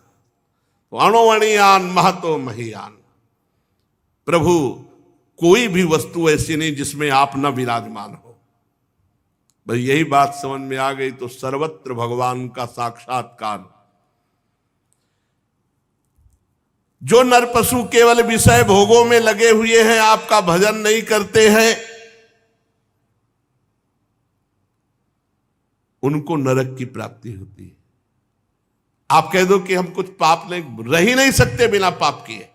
अणुअणियान महतो महियान। प्रभु कोई भी वस्तु ऐसी नहीं जिसमें आप न विराजमान हो। भाई यही बात समझ में आ गई तो सर्वत्र भगवान का साक्षात्कार। जो नर पशु केवल विषय भोगों में लगे हुए हैं, आपका भजन नहीं करते हैं, उनको नरक की प्राप्ति होती है। आप कह दो कि हम कुछ पाप नहीं, रह ही नहीं सकते बिना पाप किए।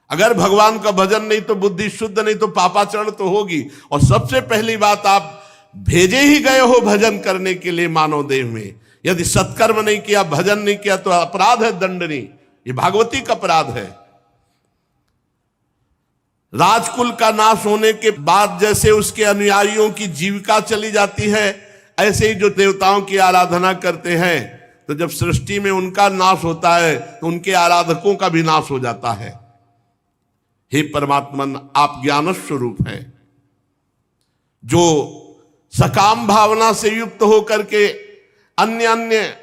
अगर भगवान का भजन नहीं तो बुद्धि शुद्ध नहीं तो पापाचरण तो होगी। और सबसे पहली बात, आप भेजे ही गए हो भजन करने के लिए मानव देह में। यदि सत्कर्म नहीं किया, भजन नहीं किया तो अपराध है दंडनीय। ये भागवती का अपराध है। राजकुल का नाश होने के बाद जैसे उसके अनुयायियों की जीविका चली जाती है, ऐसे ही जो देवताओं की आराधना करते हैं, तो जब सृष्टि में उनका नाश होता है तो उनके आराधकों का भी नाश हो जाता है। हे परमात्मन, आप ज्ञान स्वरूप हैं। जो सकाम भावना से युक्त होकर के अन्य अन्य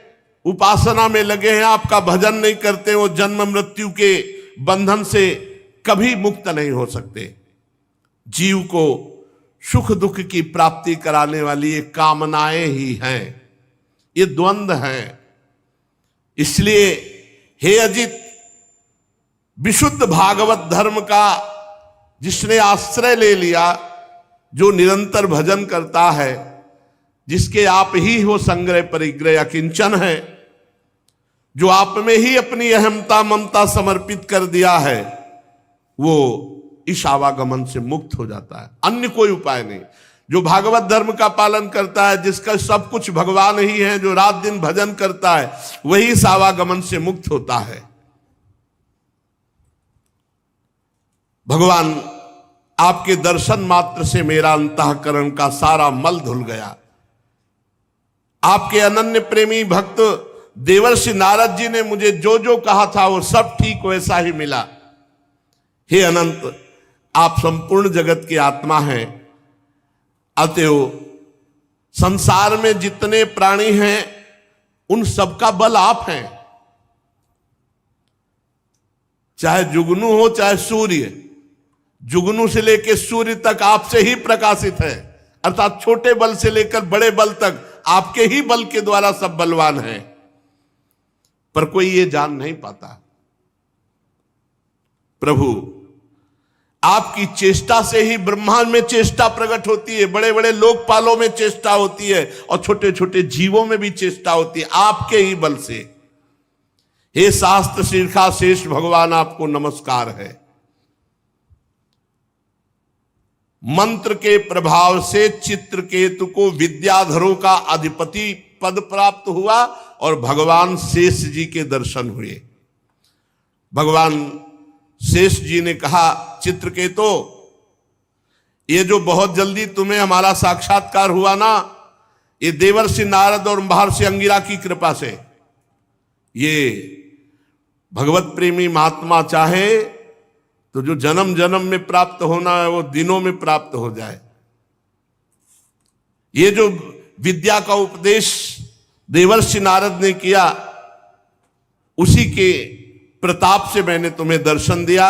उपासना में लगे हैं, आपका भजन नहीं करते, वो जन्म मृत्यु के बंधन से कभी मुक्त नहीं हो सकते। जीव को सुख दुख की प्राप्ति कराने वाली ये कामनाएं ही हैं, ये द्वंद्व हैं। इसलिए हे अजित, विशुद्ध भागवत धर्म का जिसने आश्रय ले लिया, जो निरंतर भजन करता है, जिसके आप ही हो संग्रह परिग्रह अकिंचन है, जो आप में ही अपनी अहमता ममता समर्पित कर दिया है, वो इस आवागमन से मुक्त हो जाता है। अन्य कोई उपाय नहीं। जो भागवत धर्म का पालन करता है, जिसका सब कुछ भगवान ही है, जो रात दिन भजन करता है, वही इस आवागमन से मुक्त होता है। भगवान, आपके दर्शन मात्र से मेरा अंतःकरण का सारा मल धुल गया। आपके अनन्य प्रेमी भक्त देवर्षि नारद जी ने मुझे जो जो कहा था वो सब ठीक वैसा ही मिला। हे अनंत, आप संपूर्ण जगत की आत्मा हैं। अतएव संसार में जितने प्राणी हैं उन सबका बल आप हैं। चाहे जुगनू हो चाहे सूर्य, जुगनू से लेकर सूर्य तक आपसे ही प्रकाशित है। अर्थात छोटे बल से लेकर बड़े बल तक आपके ही बल के द्वारा सब बलवान हैं, पर कोई ये जान नहीं पाता। प्रभु, आपकी चेष्टा से ही ब्रह्मांड में चेष्टा प्रकट होती है, बड़े बड़े लोकपालों में चेष्टा होती है, और छोटे छोटे जीवों में भी चेष्टा होती है, आपके ही बल से। हे शास्त्र शीर्षा शेष भगवान, आपको नमस्कार है। मंत्र के प्रभाव से चित्रकेतु को विद्याधरों का अधिपति पद प्राप्त हुआ और भगवान शेष जी के दर्शन हुए। भगवान शेष जी ने कहा, चित्रकेतु, ये जो बहुत जल्दी तुम्हें हमारा साक्षात्कार हुआ ना, ये देवर्षि नारद और महर्षि अंगिरा की कृपा से। ये भगवत प्रेमी महात्मा चाहे तो जो जन्म जन्म में प्राप्त होना है वो दिनों में प्राप्त हो जाए। ये जो विद्या का उपदेश देवर्षि नारद ने किया, उसी के प्रताप से मैंने तुम्हें दर्शन दिया।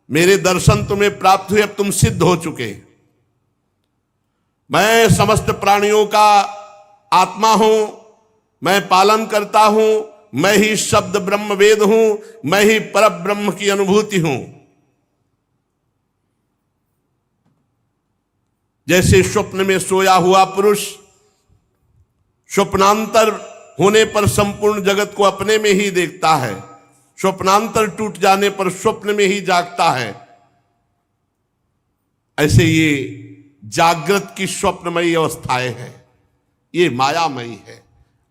मेरे दर्शन तुम्हें प्राप्त हुए, अब तुम सिद्ध हो चुके। मैं समस्त प्राणियों का आत्मा हूं, मैं पालन करता हूं, मैं ही शब्द ब्रह्म वेद हूं, मैं ही पर ब्रह्म की अनुभूति हूं। जैसे स्वप्न में सोया हुआ पुरुष स्वप्नांतर होने पर संपूर्ण जगत को अपने में ही देखता है, स्वप्नांतर टूट जाने पर स्वप्न में ही जागता है, ऐसे ये जागृत की स्वप्नमयी अवस्थाएं हैं, ये मायामयी है,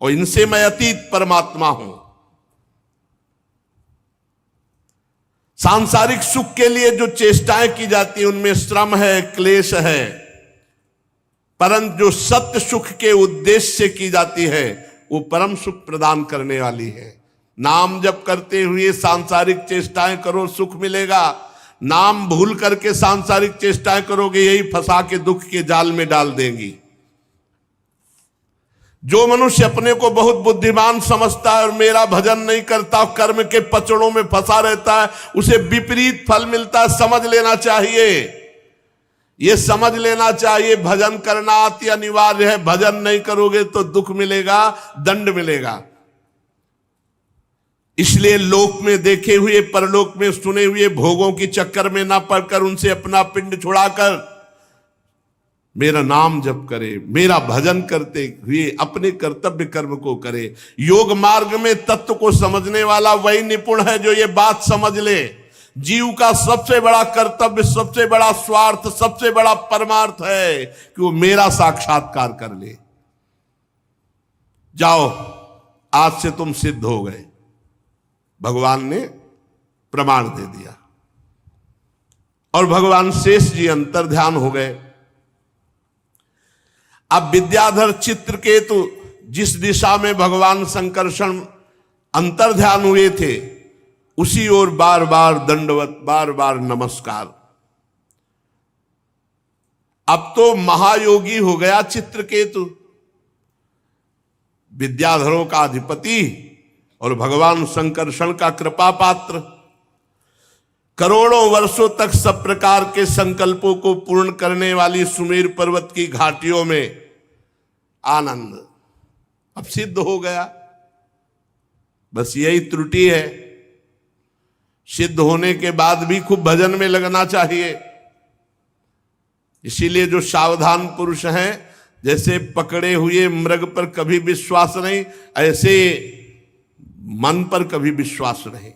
और इनसे मैं अतीत परमात्मा हूं। सांसारिक सुख के लिए जो चेष्टाएं की जाती हैं उनमें श्रम है, क्लेश है, परंतु जो सत्य सुख के उद्देश्य से की जाती है वो परम सुख प्रदान करने वाली है। नाम जप करते हुए सांसारिक चेष्टाएं करो, सुख मिलेगा। नाम भूल करके सांसारिक चेष्टाएं करोगे, यही फंसा के दुख के जाल में डाल देंगी। जो मनुष्य अपने को बहुत बुद्धिमान समझता है और मेरा भजन नहीं करता, कर्म के पचड़ों में फंसा रहता है, उसे विपरीत फल मिलता है। समझ लेना चाहिए, ये समझ लेना चाहिए, भजन करना अति अनिवार्य है। भजन नहीं करोगे तो दुख मिलेगा, दंड मिलेगा। इसलिए लोक में देखे हुए, परलोक में सुने हुए भोगों की चक्कर में ना पड़कर उनसे अपना पिंड छुड़ाकर मेरा नाम जप करे, मेरा भजन करते हुए अपने कर्तव्य कर्म को करे। योग मार्ग में तत्व को समझने वाला वही निपुण है जो ये बात समझ ले, जीव का सबसे बड़ा कर्तव्य, सबसे बड़ा स्वार्थ, सबसे बड़ा परमार्थ है कि वो मेरा साक्षात्कार कर ले। जाओ, आज से तुम सिद्ध हो गए, भगवान ने प्रमाण दे दिया। और भगवान शेष जी अंतर ध्यान हो गए। अब विद्याधर चित्रकेतु जिस दिशा में भगवान संकर्षण अंतर ध्यान हुए थे, उसी ओर बार बार दंडवत, बार बार नमस्कार। अब तो महायोगी हो गया चित्रकेतु, विद्याधरों का अधिपति और भगवान संकर्षण का कृपा पात्र। करोड़ों वर्षों तक सब प्रकार के संकल्पों को पूर्ण करने वाली सुमेर पर्वत की घाटियों में आनंद अब सिद्ध हो गया। बस यही त्रुटि है, सिद्ध होने के बाद भी खूब भजन में लगना चाहिए। इसीलिए जो सावधान पुरुष हैं, जैसे पकड़े हुए मृग पर कभी विश्वास नहीं, ऐसे मन पर कभी विश्वास नहीं।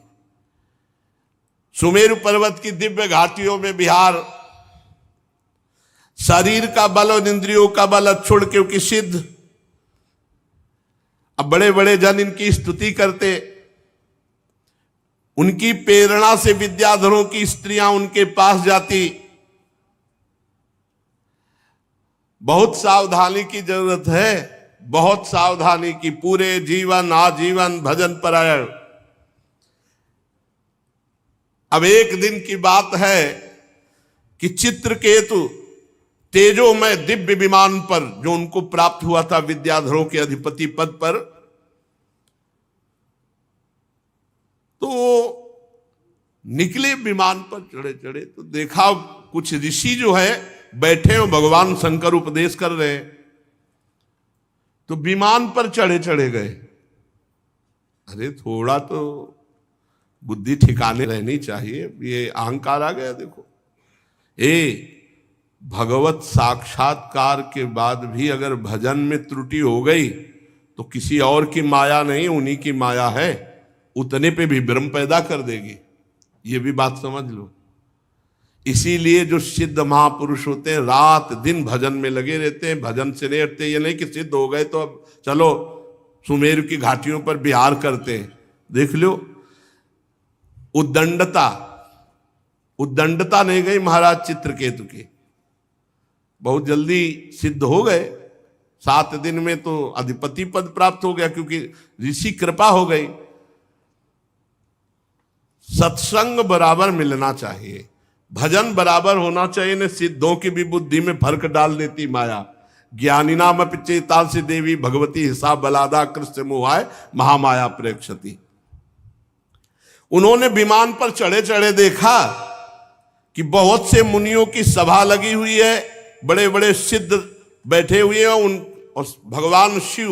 सुमेरु पर्वत की दिव्य घाटियों में विहार, शरीर का बल और इंद्रियों का बल छोड़, क्योंकि सिद्ध। अब बड़े बड़े जन इनकी स्तुति करते, उनकी प्रेरणा से विद्याधरों की स्त्रियां उनके पास जाती। बहुत सावधानी की जरूरत है, बहुत सावधानी की। पूरे जीवन आजीवन भजन परायण। अब एक दिन की बात है कि चित्रकेतु तेजोमय दिव्य विमान पर, जो उनको प्राप्त हुआ था विद्याधरों के अधिपति पद पर, तो निकले विमान पर चढ़े चढ़े तो देखा कुछ ऋषि जो है बैठे हो, भगवान शंकर उपदेश कर रहे हैं, तो विमान पर चढ़े चढ़े गए। अरे थोड़ा तो बुद्धि ठिकाने रहनी चाहिए, ये अहंकार आ गया। देखो, भगवत साक्षात्कार के बाद भी अगर भजन में त्रुटि हो गई तो किसी और की माया नहीं, उन्हीं की माया है, उतने पे भी भ्रम पैदा कर देगी। ये भी बात समझ लो। इसीलिए जो सिद्ध महापुरुष होते हैं रात दिन भजन में लगे रहते हैं, भजन से नहीं हटते। ये नहीं कि सिद्ध हो गए तो अब चलो सुमेरु की घाटियों पर विहार करते हैं। देख लो, उद्दंडता नहीं गई महाराज चित्रकेतु की, बहुत जल्दी सिद्ध हो गए। 7 दिन में तो अधिपति पद प्राप्त हो गया, क्योंकि ऋषि कृपा हो गई। सत्संग बराबर मिलना चाहिए, भजन बराबर होना चाहिए। न सिद्धों की भी बुद्धि में फर्क डाल देती माया। ज्ञानी नाम पिचेता से देवी भगवती हिसाब बलादा कृष्ण मोहाय महामाया प्रेक्षति। उन्होंने विमान पर चढ़े चढ़े देखा कि बहुत से मुनियों की सभा लगी हुई है, बड़े बड़े सिद्ध बैठे हुए हैं, और भगवान शिव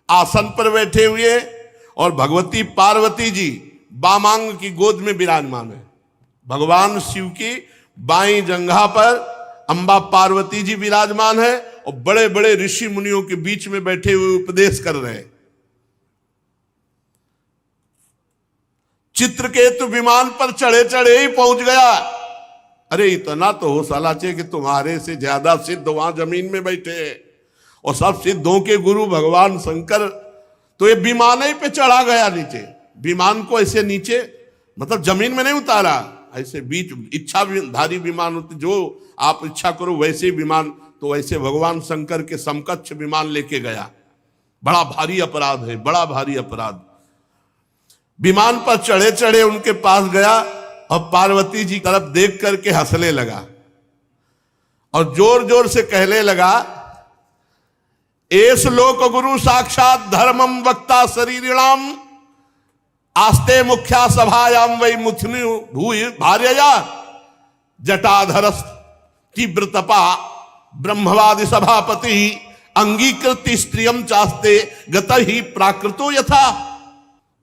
आसन पर बैठे हुए, और भगवती पार्वती जी बामांग की गोद में विराजमान है। भगवान शिव की बाईं जंघा पर अंबा पार्वती जी विराजमान है, और बड़े बड़े ऋषि मुनियों के बीच में बैठे हुए उपदेश कर रहे हैं। चित्रकेतु विमान पर चढ़े चढ़े ही पहुंच गया। अरे इतना तो हो साला चाहिए कि तुम्हारे से ज्यादा सिद्ध वहां जमीन में बैठे हैं, और सब सिद्धों के गुरु भगवान शंकर। तो ये विमान ही पे चढ़ा गया नीचे। विमान को ऐसे नीचे, मतलब जमीन में नहीं उतारा, ऐसे बीच इच्छाधारी विमान होते, जो आप इच्छा करो वैसे विमान। तो ऐसे भगवान शंकर के समकक्ष विमान लेके गया। बड़ा भारी अपराध है, बड़ा भारी अपराध। विमान पर चढ़े चढ़े उनके पास गया, और पार्वती जी तरफ देख करके हंसने लगा, और जोर जोर से कहने लगा एस लोक गुरु साक्षात धर्मम वक्ता शरीरिणाम आस्ते मुख्या सभायाम वै मुथुनि भूय भार्यया जटाधरस तीव्र तपा ब्रह्मवादी सभापति अंगीकृत स्त्रियम चास्ते गत ही प्राकृतो यथा।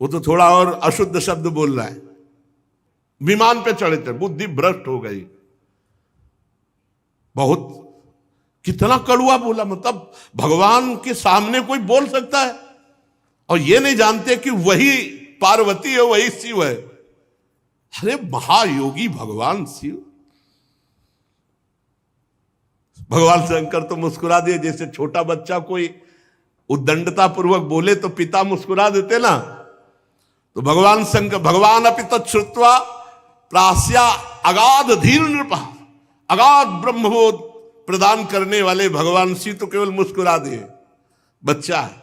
वो तो थोड़ा और अशुद्ध शब्द बोल रहा है। विमान पे चढ़े थे, बुद्धि भ्रष्ट हो गई। बहुत कितना कड़ुआ बोला, मतलब भगवान के सामने कोई बोल सकता है और ये नहीं जानते कि वही पार्वती है, वही शिव है। अरे महायोगी भगवान शिव। भगवान शंकर तो मुस्कुरा दिए, जैसे छोटा बच्चा कोई उद्दंडता पूर्वक बोले तो पिता मुस्कुरा देते ना, तो भगवान शंकर भगवान अपि तच्छ्रुत्वा प्रास्या अगाध धीर नृप, अगाध ब्रह्मबोध प्रदान करने वाले भगवान शिव तो केवल मुस्कुरा दिए, बच्चा है।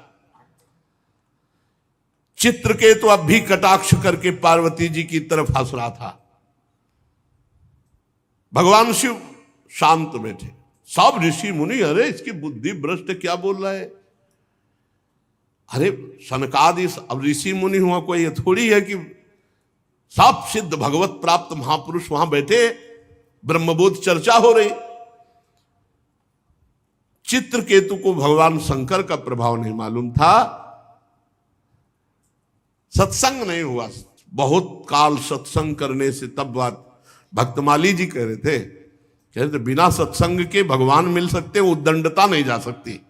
चित्रकेतु अब भी कटाक्ष करके पार्वती जी की तरफ हंस रहा था। भगवान शिव शांत बैठे। सब ऋषि मुनि, अरे इसकी बुद्धि भ्रष्ट क्या बोल रहा है। अरे सनकादि अब ऋषि मुनि हुआ, कोई ये थोड़ी है कि सब सिद्ध भगवत प्राप्त महापुरुष वहां बैठे, ब्रह्मबोध चर्चा हो रही। चित्रकेतु को भगवान शंकर का प्रभाव नहीं मालूम था, सत्संग नहीं हुआ। बहुत काल सत्संग करने से तब बात भक्तमाली जी कह रहे थे बिना सत्संग के भगवान मिल सकते, उद्दंडता नहीं जा सकती।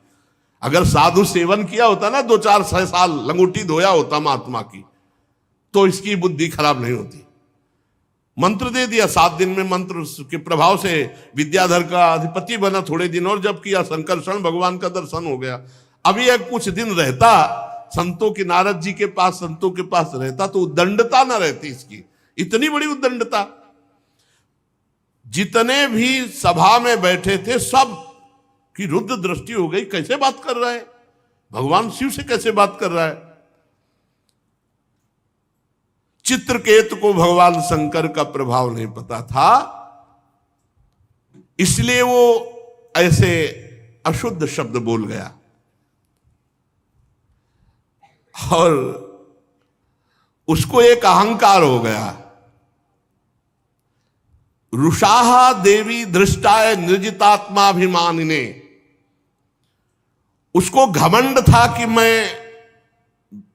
अगर साधु सेवन किया होता ना 2-4 साल, लंगोटी धोया होता महात्मा की, तो इसकी बुद्धि खराब नहीं होती। मंत्र दे दिया, 7 दिन में मंत्र के प्रभाव से विद्याधर का अधिपति बना। थोड़े दिन और जब किया, संकर्षण भगवान का दर्शन हो गया। अभी एक कुछ दिन रहता संतों के, नारद जी के पास, संतों के पास रहता तो उद्दंडता ना रहती इसकी। इतनी बड़ी उद्दंडता। जितने भी सभा में बैठे थे सब की रुद्र दृष्टि हो गई। कैसे बात कर रहा है भगवान शिव से, कैसे बात कर रहा है। चित्रकेतु को भगवान शंकर का प्रभाव नहीं पता था, इसलिए वो ऐसे अशुद्ध शब्द बोल गया। और उसको एक अहंकार हो गया। रुषाहा देवी दृष्टाय निर्जितात्माभिमानिने, उसको घमंड था कि मैं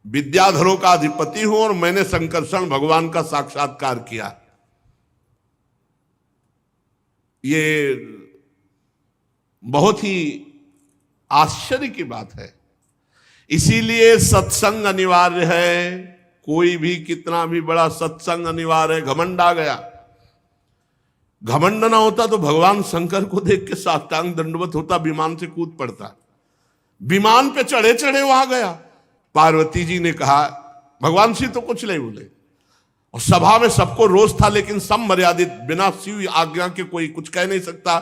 विद्याधरों का अधिपति हूं और मैंने संकर्षण भगवान का साक्षात्कार किया। ये बहुत ही आश्चर्य की बात है। इसीलिए सत्संग अनिवार्य है। कोई भी कितना भी बड़ा सत्संग अनिवार्य है। घमंड आ गया, घमंड ना होता तो भगवान शंकर को देख के साष्टांग दंडवत होता, विमान से कूद पड़ता। विमान पे चढ़े चढ़े वहां गया। पार्वती जी ने कहा, भगवान शिव तो कुछ नहीं बोले और सभा में सबको रोष था, लेकिन सब मर्यादित, बिना शिव आज्ञा के कोई कुछ कह नहीं सकता।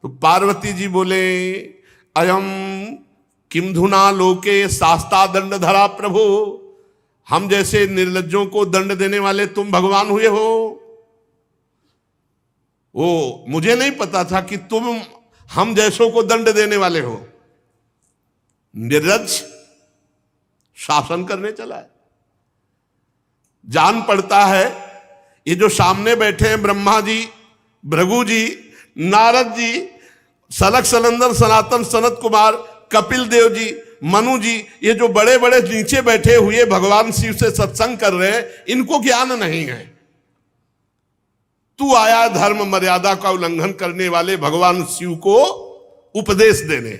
तो पार्वती जी बोले, अयम किम धुना लोके शास्ता दंड धरा प्रभु, हम जैसे निर्लज्जों को दंड देने वाले तुम भगवान हुए हो। वो मुझे नहीं पता था कि तुम हम जैसों को दंड देने वाले हो। निर्लज्ज शासन करने चला है। जान पड़ता है ये जो सामने बैठे हैं ब्रह्मा जी, भृगु जी, नारद जी, सनक सनंदन सनातन सनत कुमार, कपिल देव जी, मनु जी, ये जो बड़े बड़े नीचे बैठे हुए भगवान शिव से सत्संग कर रहे हैं, इनको ज्ञान नहीं है। तू आया धर्म मर्यादा का उल्लंघन करने वाले भगवान शिव को उपदेश देने।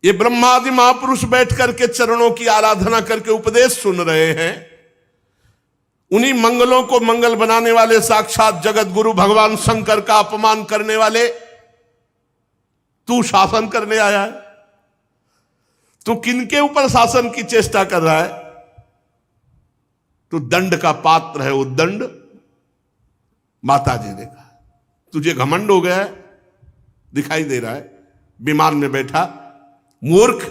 ये ब्रह्मादि महापुरुष बैठ करके चरणों की आराधना करके उपदेश सुन रहे हैं। उन्हीं मंगलों को मंगल बनाने वाले साक्षात जगत गुरु भगवान शंकर का अपमान करने वाले तू शासन करने आया है। तू किनके ऊपर शासन की चेष्टा कर रहा है? तू दंड का पात्र है। उद्दंड माता जी ने कहा, तुझे घमंड हो गया है, दिखाई दे रहा है विमान में बैठा मूर्ख।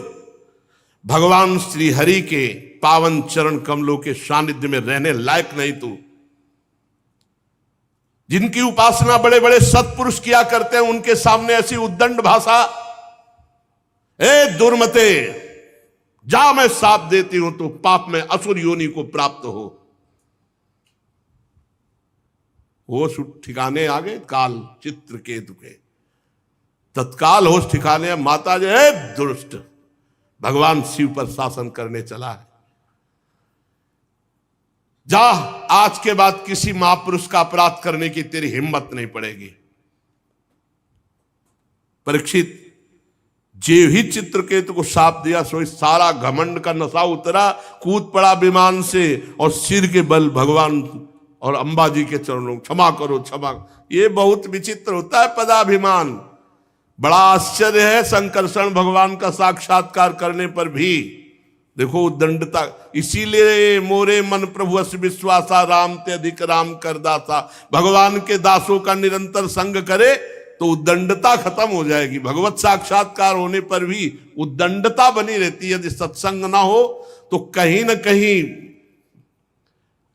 भगवान श्री हरि के पावन चरण कमलों के सानिध्य में रहने लायक नहीं तू। जिनकी उपासना बड़े बड़े सत्पुरुष किया करते हैं, उनके सामने ऐसी उद्दंड भाषा ए दुर्मते, जा मैं साप देती हूं तो पाप में असुर योनि को प्राप्त हो। होश ठिकाने आ गए काल चित्रकेतु के, तत्काल होश ठिकाने। माता जो है दुष्ट, भगवान शिव पर शासन करने चला है, जा आज के बाद किसी महापुरुष का अपराध करने की तेरी हिम्मत नहीं पड़ेगी। परीक्षित जे ही चित्रकेतु को शाप दिया, सो सारा घमंड का नशा उतरा, कूद पड़ा विमान से और सिर के बल भगवान और अंबा जी के चरणों, क्षमा करो क्षमा। ये बहुत विचित्र होता है पदाभिमान। बड़ा आश्चर्य है, संकर्षण भगवान का साक्षात्कार करने पर भी देखो उद्दंडता। इसीलिए मोरे मन प्रभु अस विश्वासा, राम ते अधिक राम कर दासा। भगवान के दासों का निरंतर संग करे तो उद्दंडता खत्म हो जाएगी। भगवत साक्षात्कार होने पर भी उद्दंडता बनी रहती है। यदि सत्संग ना हो तो कहीं ना कहीं,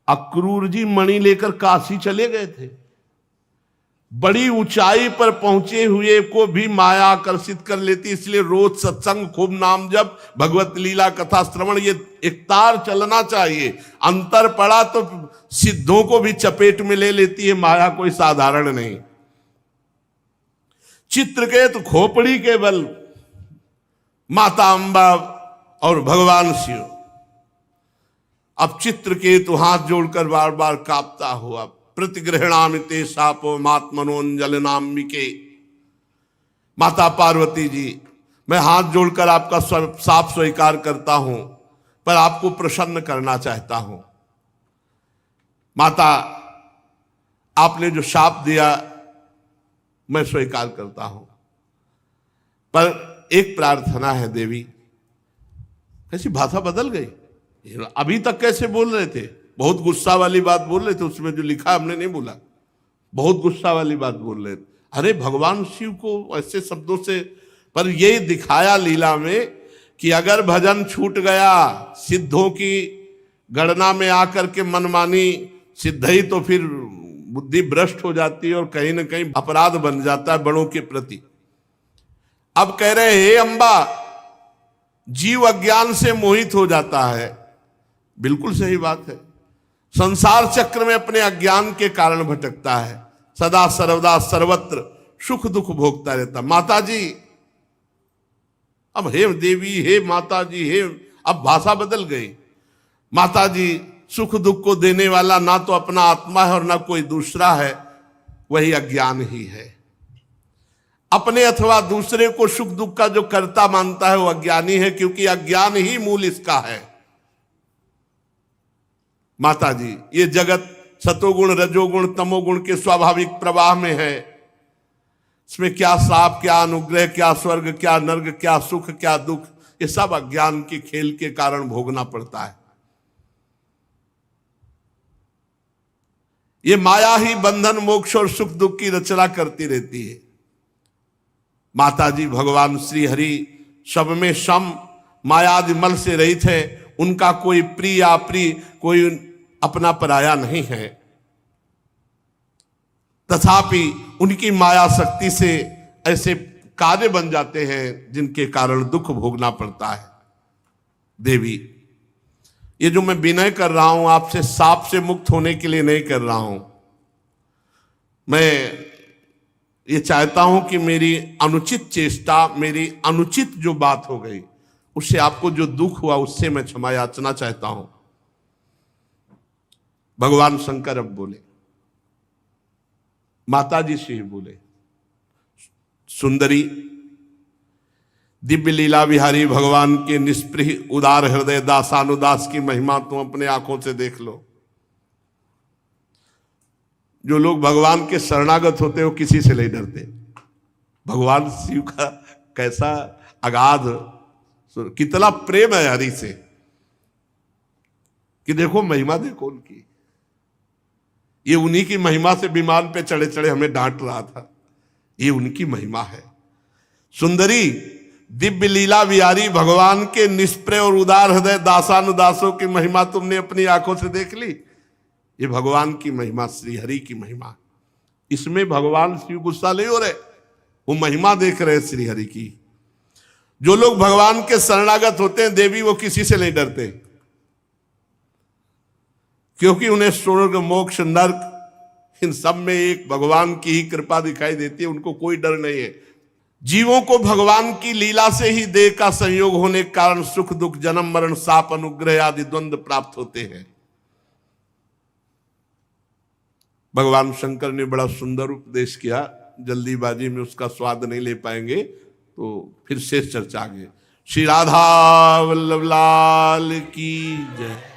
अक्रूर जी मणि लेकर काशी चले गए थे, बड़ी ऊंचाई पर पहुंचे हुए को भी माया आकर्षित कर लेती। इसलिए रोज सत्संग, खूब नाम जप, भगवत लीला कथा श्रवण, ये एक तार चलना चाहिए। अंतर पड़ा तो सिद्धों को भी चपेट में ले लेती है माया, कोई साधारण नहीं। चित्रकेतु खोपड़ी के बल माता अंबा और भगवान शिव। अब चित्रकेतु हाथ जोड़कर बार बार कांपता हुआ, प्रतिगृहणामि ते शापो मात्मनोंजलनाम्बिके। माता पार्वती जी, मैं हाथ जोड़कर आपका शाप स्वीकार करता हूं, पर आपको प्रसन्न करना चाहता हूं। माता, आपने जो शाप दिया मैं स्वीकार करता हूं, पर एक प्रार्थना है देवी। कैसी भाषा बदल गई, अभी तक कैसे बोल रहे थे, बहुत गुस्सा वाली बात बोल रहे थे, उसमें जो लिखा हमने नहीं बोला, बहुत गुस्सा वाली बात बोल रहे थे। अरे भगवान शिव को ऐसे शब्दों से, पर यही दिखाया लीला में कि अगर भजन छूट गया, सिद्धों की गणना में आकर के मनमानी सिद्ध ही, तो फिर बुद्धि भ्रष्ट हो जाती है और कहीं ना कहीं अपराध बन जाता है बड़ों के प्रति। अब कह रहे हे अंबा, जीव अज्ञान से मोहित हो जाता है। बिल्कुल सही बात है, संसार चक्र में अपने अज्ञान के कारण भटकता है, सदा सर्वदा सर्वत्र सुख दुख भोगता रहता। माता जी, अब हे देवी, हे माता जी, हे, अब भाषा बदल गई। माता जी, सुख दुख को देने वाला ना तो अपना आत्मा है और ना कोई दूसरा है, वही अज्ञान ही है। अपने अथवा दूसरे को सुख दुख का जो कर्ता मानता है वो अज्ञानी है, क्योंकि अज्ञान ही मूल इसका है। माता जी, ये जगत सतोगुण रजोगुण तमोगुण के स्वाभाविक प्रवाह में है। इसमें क्या श्राप, क्या अनुग्रह, क्या स्वर्ग, क्या नर्क, क्या सुख, क्या दुख, ये सब अज्ञान के खेल के कारण भोगना पड़ता है। ये माया ही बंधन मोक्ष और सुख दुख की रचना करती रहती है। माता जी, भगवान श्री हरि सब में सम, मायादि मल से रहित है। उनका कोई प्रिय अप्रिय, कोई अपना पराया नहीं है। तथापि उनकी माया शक्ति से ऐसे कार्य बन जाते हैं जिनके कारण दुख भोगना पड़ता है। देवी, ये जो मैं विनय कर रहा हूं आपसे, साप से मुक्त होने के लिए नहीं कर रहा हूं। मैं ये चाहता हूं कि मेरी अनुचित चेष्टा, मेरी अनुचित जो बात हो गई, उससे आपको जो दुख हुआ उससे मैं क्षमा याचना चाहता हूं। भगवान शंकर अब बोले, माता जी से ही बोले, सुंदरी, दिव्य लीला बिहारी भगवान के निष्प्रिय उदार हृदय दासानुदास की महिमा तुम अपने आंखों से देख लो। जो लोग भगवान के शरणागत होते हो किसी से नहीं डरते। भगवान शिव का कैसा अगाध, कितना प्रेम है हरि से, कि देखो महिमा देखो उनकी। ये उन्हीं की महिमा से विमान पे चढ़े चढ़े हमें डांट रहा था, ये उनकी महिमा है। सुंदरी, दिव्य लीला विहारी भगवान के निष्प्रिय और उदार हृदय दासानुदासों की महिमा तुमने अपनी आंखों से देख ली। ये भगवान की महिमा, श्री हरि की महिमा। इसमें भगवान शिव गुस्सा नहीं हो रहे, वो महिमा देख रहे श्री हरि की। जो लोग भगवान के शरणागत होते हैं देवी, वो किसी से नहीं डरते, क्योंकि उन्हें स्वर्ग मोक्ष नर्क इन सब में एक भगवान की ही कृपा दिखाई देती है, उनको कोई डर नहीं है। जीवों को भगवान की लीला से ही देह का संयोग होने के कारण सुख दुख जन्म मरण शाप अनुग्रह आदि द्वंद्व प्राप्त होते हैं। भगवान शंकर ने बड़ा सुंदर उपदेश किया, जल्दीबाजी में उसका स्वाद नहीं ले पाएंगे, तो फिर शेष चर्चा आगे। श्री राधा वल्लभ लाल की जय।